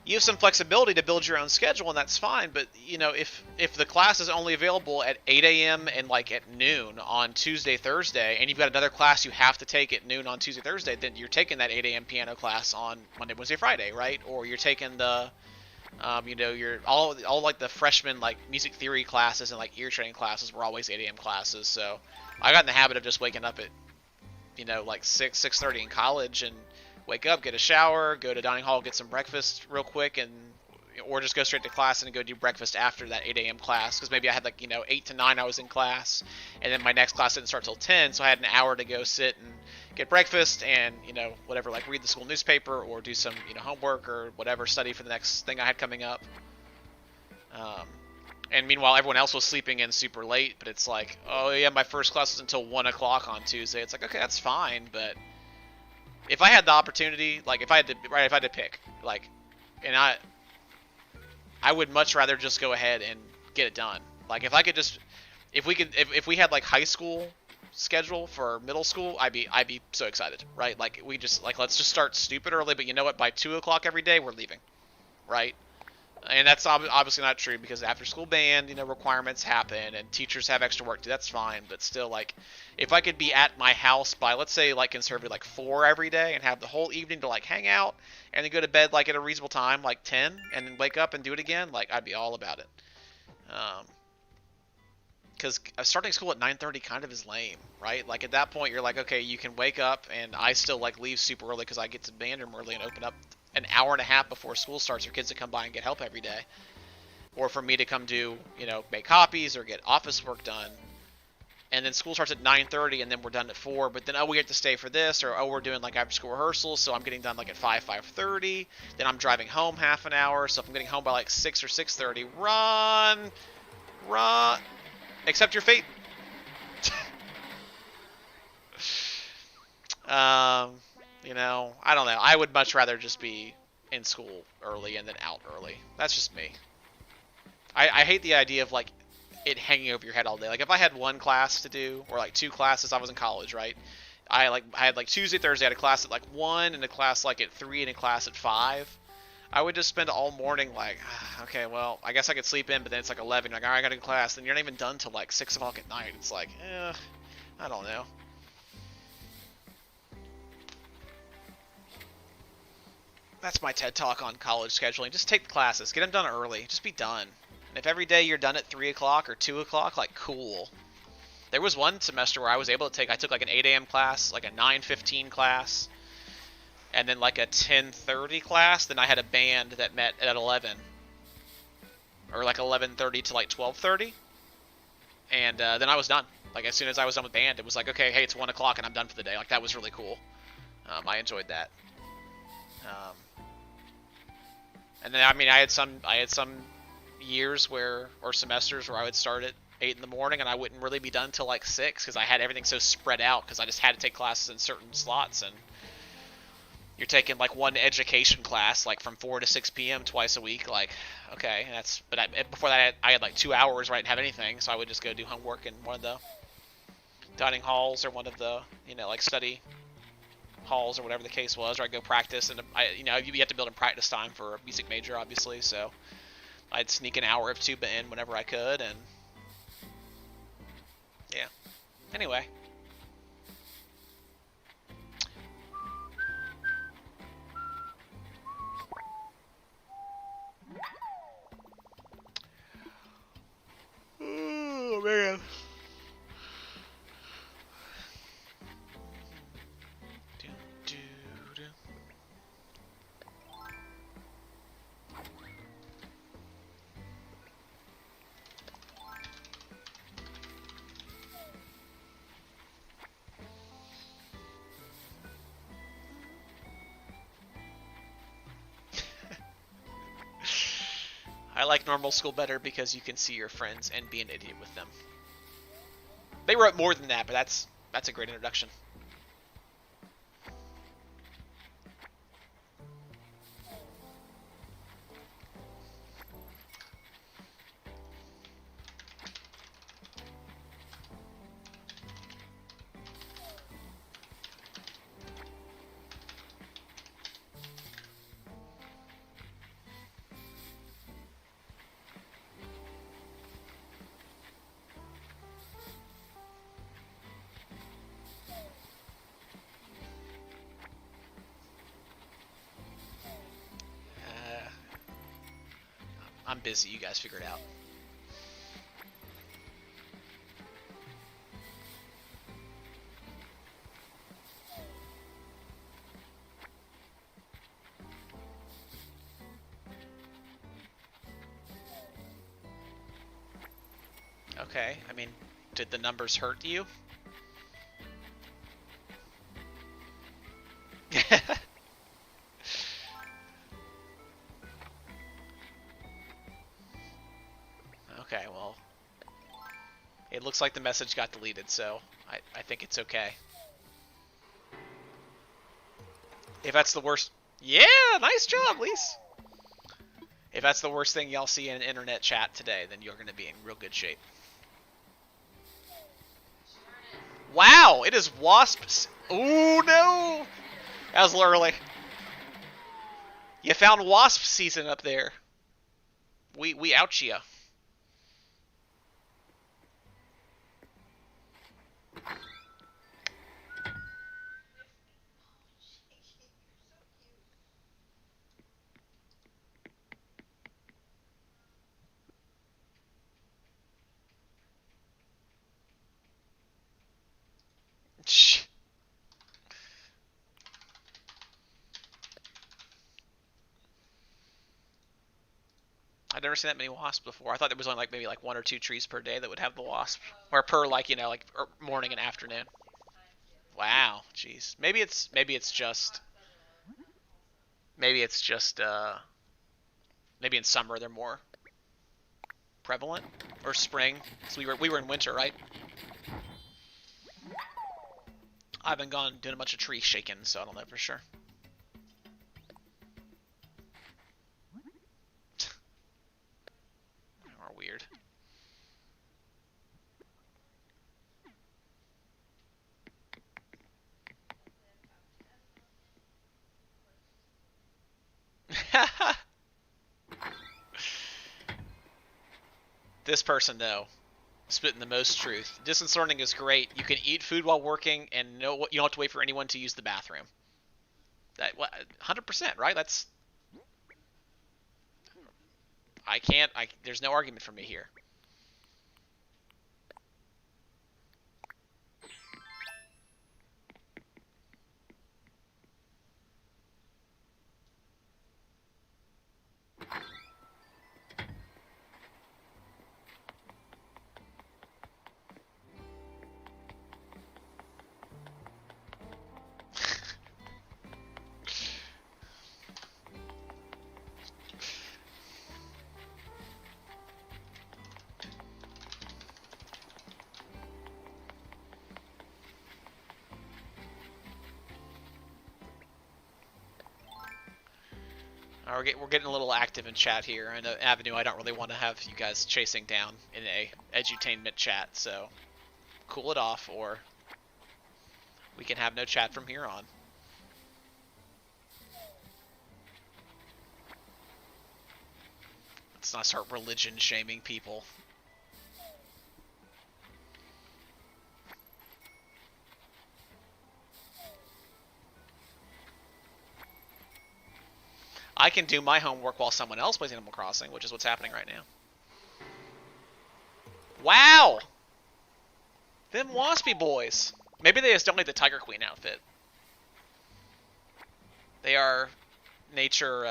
You have some flexibility to build your own schedule, and that's fine. But you know, if the class is only available at 8 a.m. and like at noon on Tuesday, Thursday, and you've got another class you have to take at noon on Tuesday, Thursday, then you're taking that 8 a.m. piano class on Monday, Wednesday, Friday, right? Or you're taking the you know, you're all like the freshman like music theory classes and like ear training classes were always 8 a.m. classes. So I got in the habit of just waking up at, you know, like 6:30 in college, and wake up, get a shower, go to dining hall, get some breakfast real quick, and or just go straight to class and go do breakfast after that 8 a.m. class, because maybe I had like, you know, 8 to 9 I was in class, and then my next class didn't start till 10, so I had an hour to go sit and get breakfast and, you know, whatever, like read the school newspaper or do some, you know, homework or whatever, study for the next thing I had coming up. And meanwhile, everyone else was sleeping in super late, but it's like, oh yeah, my first class is until 1 o'clock on Tuesday. It's like, okay, that's fine, but if I had the opportunity, like if I had to, right, if I had to pick, like, and I would much rather just go ahead and get it done. Like if I could just, if we had like high school schedule for middle school, I'd be so excited, right? Like we just, like, let's just start stupid early, but you know what? By 2 o'clock every day, we're leaving, right? And that's obviously not true, because after school band, you know, requirements happen and teachers have extra work to do. That's fine, but still, like, if I could be at my house by, let's say, like, conservatively, like 4 every day, and have the whole evening to like hang out and then go to bed like at a reasonable time, like 10, and then wake up and do it again, like I'd be all about it. Because starting school at 9:30 kind of is lame, right? Like at that point, you're like, okay, you can wake up, and I still like leave super early because I get to band room early and open up an hour and a half before school starts for kids to come by and get help every day, or for me to come do, you know, make copies or get office work done. And then school starts at 9:30, and then we're done at 4. But then, oh, we have to stay for this, or oh, we're doing like after school rehearsals, so I'm getting done like at 5:30. Then I'm driving home half an hour, so if I'm getting home by like 6 or 6:30, run, accept your fate. You know, I don't know. I would much rather just be in school early and then out early. That's just me. I hate the idea of like it hanging over your head all day. Like if I had one class to do, or like 2 classes, I was in college, right? I had like Tuesday, Thursday, I had a class at like 1 and a class like at 3 and a class at 5. I would just spend all morning like, okay, well, I guess I could sleep in, but then it's like 11. You're like, all right, I got to class. Then you're not even done till like 6 o'clock at night. It's like, I don't know. That's my TED Talk on college scheduling. Just take the classes. Get them done early. Just be done. And if every day you're done at 3 o'clock or 2 o'clock, like, cool. There was one semester where I was able to I took like an 8 a.m. class, like a 9:15 class, and then like a 10:30 class. Then I had a band that met at 11. Or like 11:30 to like 12:30. And then I was done. Like as soon as I was done with band, it was like, okay, hey, it's 1 o'clock and I'm done for the day. Like that was really cool. I enjoyed that. And then I mean I had some years or semesters where I would start at 8 in the morning and I wouldn't really be done till like 6 because I had everything so spread out because I just had to take classes in certain slots. And you're taking like one education class like from 4 to 6 p.m. twice a week. Like, okay, before that I had like 2 hours where I didn't have anything, so I would just go do homework in one of the dining halls or one of the, you know, like study halls or whatever the case was, or I'd go practice. And you know, you have to build in practice time for a music major, obviously, so I'd sneak an hour of tuba in whenever I could. And yeah, anyway. Oh man. I like normal school better because you can see your friends and be an idiot with them. They wrote more than that, but that's a great introduction. I'm busy. You guys figure it out. Okay, I mean, did the numbers hurt you? Okay, well, it looks like the message got deleted, so I think it's okay. If that's the worst... Yeah, nice job, Lise! If that's the worst thing y'all see in internet chat today, then you're going to be in real good shape. Wow, it is wasps. Ooh, no! That was a little early. You found wasp season up there. We ouch ya. I've never seen that many wasps before. I thought there was only like maybe like 1 or 2 trees per day that would have the wasp, or per like like morning and afternoon. Wow, jeez. Maybe it's just maybe in summer they're more prevalent, or spring. So we were in winter, right? I haven't gone doing a bunch of tree shaking, so I don't know for sure. Or weird. This person, though, spitting the most truth. Distance learning is great. You can eat food while working, and you don't have to wait for anyone to use the bathroom. That 100%, right? That's there's no argument for me here. We're getting a little active in chat here. I know Avenue, I don't really want to have you guys chasing down in a edutainment chat, so cool it off, or we can have no chat from here on. Let's not start religion shaming people. I can do my homework while someone else plays Animal Crossing, which is what's happening right now. Wow! Them waspy boys. Maybe they just don't need the Tiger Queen outfit. They are nature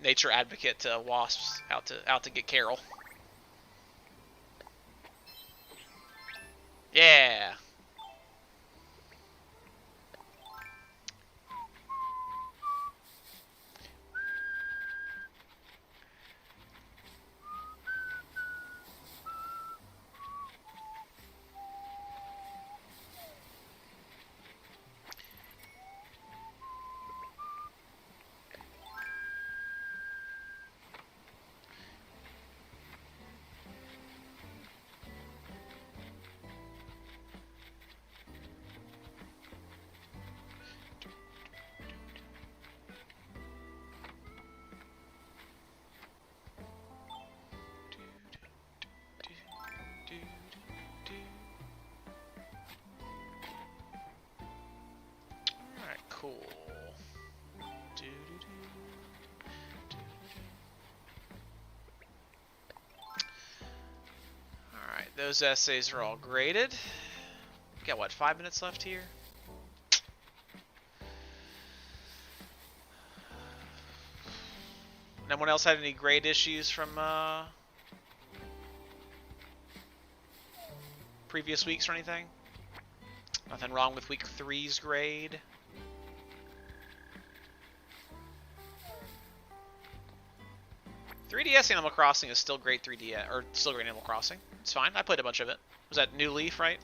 advocate wasps out to get Carol. Yeah. Cool. those essays are all graded. We got what, 5 minutes left here? No one else had any grade issues from previous weeks or anything? Nothing wrong with week 3's grade? "3DS Animal Crossing is still great 3DS, or still great Animal Crossing. It's fine. I played a bunch of it. Was that New Leaf, right?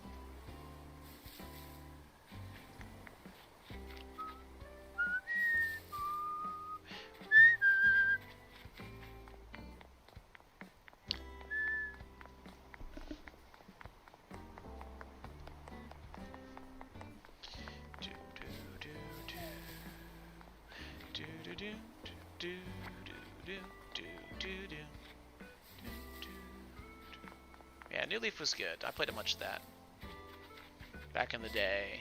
Yeah, New Leaf was good. I played a bunch of that back in the day.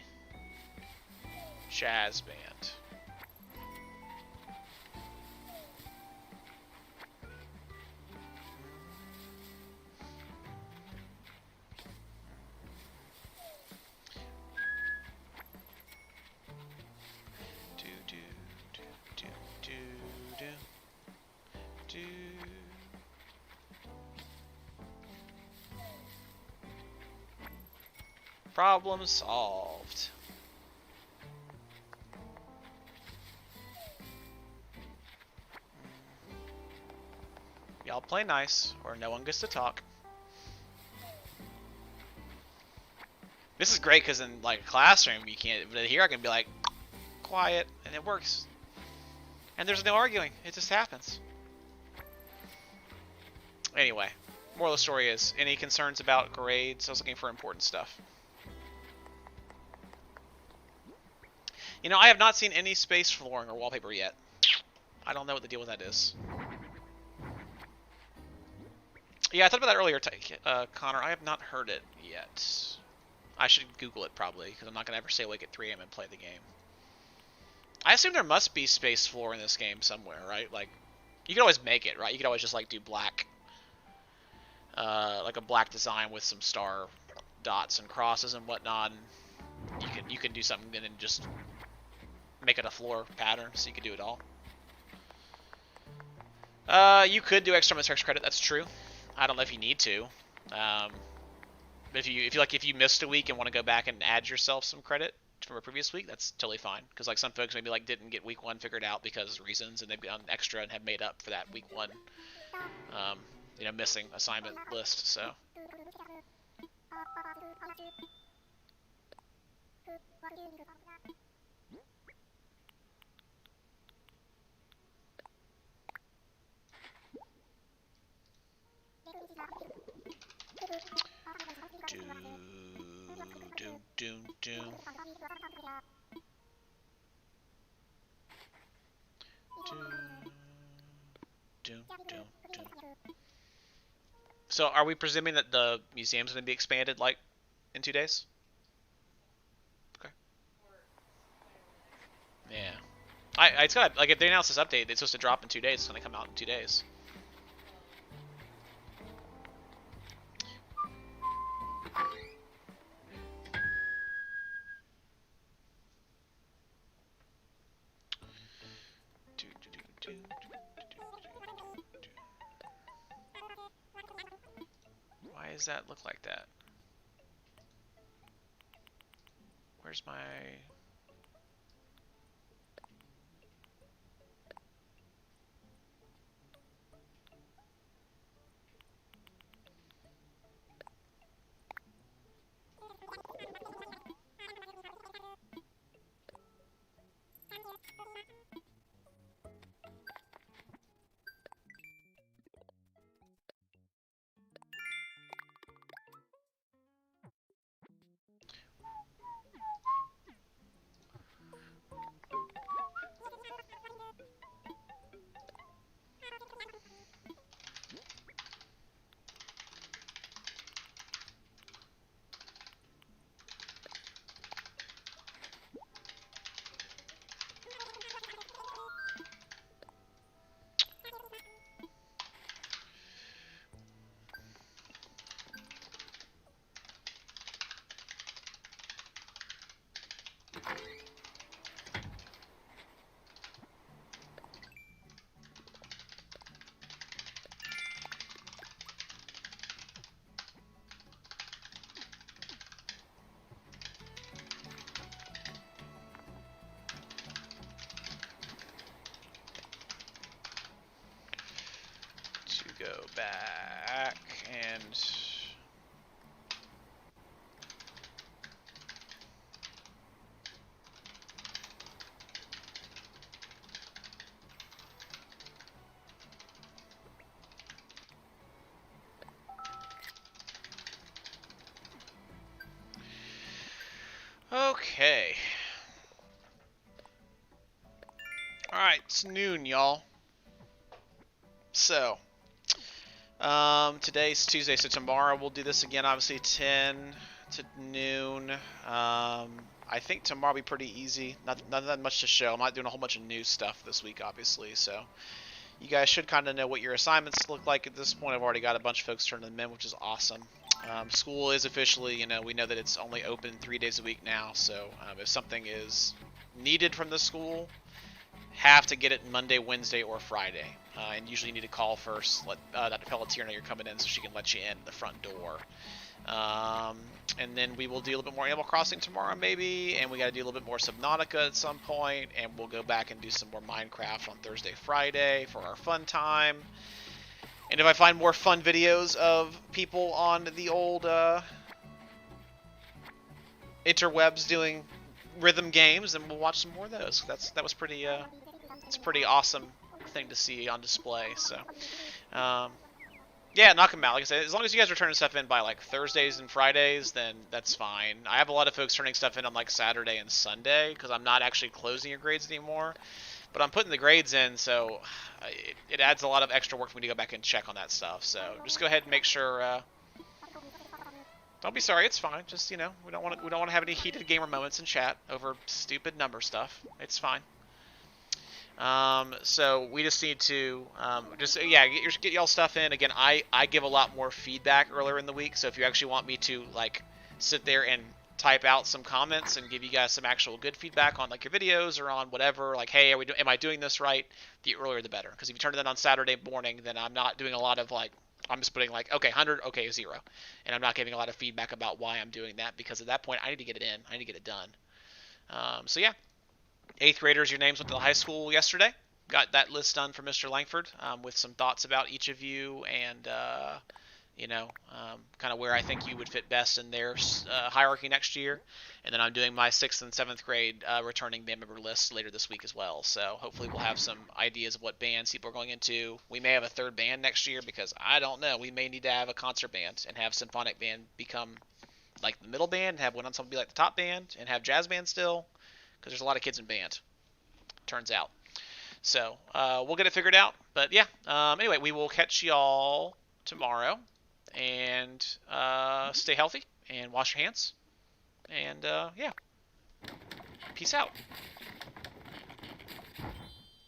Jazz band. Problem solved. Y'all play nice, or no one gets to talk. This is great because in like a classroom you can't. But here I can be like, quiet, and it works. And there's no arguing. It just happens. Anyway, moral of the story is: any concerns about grades? I was looking for important stuff. You know, I have not seen any space flooring or wallpaper yet. I don't know what the deal with that is. Yeah, I thought about that earlier, Connor. I have not heard it yet. I should Google it probably, because I'm not going to ever stay awake at 3 a.m. and play the game. I assume there must be space floor in this game somewhere, right? Like, you can always make it, right? You could always just, like, do black. Like a black design with some star dots and crosses and whatnot. And you can do something and then just make it a floor pattern, so you can do it all. You could do extra text credit. That's true. I don't know if you need to. But if you missed a week and want to go back and add yourself some credit from a previous week, that's totally fine. Because like some folks maybe like didn't get week 1 figured out because of reasons, and they've gone extra and have made up for that week 1, missing assignment list. So. So are we presuming that the museum's going to be expanded like in 2 days? Okay. Yeah. It's got like if they announce this update, it's supposed to drop in 2 days. It's going to come out in 2 days. Why does that look like that? Where's my... back and okay. Alright, it's noon, y'all. So, today's Tuesday, so tomorrow we'll do this again, obviously 10 to noon. I think tomorrow will be pretty easy. Not that much to show. I'm not doing a whole bunch of new stuff this week, obviously, so you guys should kind of know what your assignments look like at this point. I've already got a bunch of folks turning them in, which is awesome. School is officially, we know that it's only open 3 days a week now, so if something is needed from the school, have to get it Monday, Wednesday, or Friday. And usually you need to call first, let Dr. Pelletier know you're coming in so she can let you in the front door. And then we will do a little bit more Animal Crossing tomorrow, maybe, and we got to do a little bit more Subnautica at some point, and we'll go back and do some more Minecraft on Thursday, Friday for our fun time. And if I find more fun videos of people on the old interwebs doing rhythm games, then we'll watch some more of those. That was pretty it's a pretty awesome thing to see on display. So yeah, knock them out. Like I said, as long as you guys are turning stuff in by like Thursdays and Fridays, then that's fine. I have a lot of folks turning stuff in on like Saturday and Sunday because I'm not actually closing your grades anymore. But I'm putting the grades in, so it adds a lot of extra work for me to go back and check on that stuff. So just go ahead and make sure. Don't be sorry, it's fine. Just we don't want to have any heated gamer moments in chat over stupid number stuff. It's fine. So we just need to get y'all stuff in. Again, I give a lot more feedback earlier in the week, so if you actually want me to like sit there and type out some comments and give you guys some actual good feedback on like your videos or on whatever, like, hey, am I doing this right? The earlier the better, because if you turn it in on Saturday morning, then I'm not doing a lot of like, I'm just putting like, okay, 100, okay, 0, and I'm not giving a lot of feedback about why I'm doing that, because at that point I need to get it in, I need to get it done. So yeah, 8th graders, your names went to the high school yesterday. Got that list done for Mr. Langford with some thoughts about each of you and kind of where I think you would fit best in their hierarchy next year. And then I'm doing my 6th and 7th grade returning band member list later this week as well. So hopefully we'll have some ideas of what bands people are going into. We may have a 3rd band next year because I don't know. We may need to have a concert band and have symphonic band become like the middle band, and have one ensemble be like the top band, and have jazz band still, because there's a lot of kids in band, turns out. So we'll get it figured out. But yeah, anyway, we will catch y'all tomorrow. And stay healthy and wash your hands. And yeah, peace out.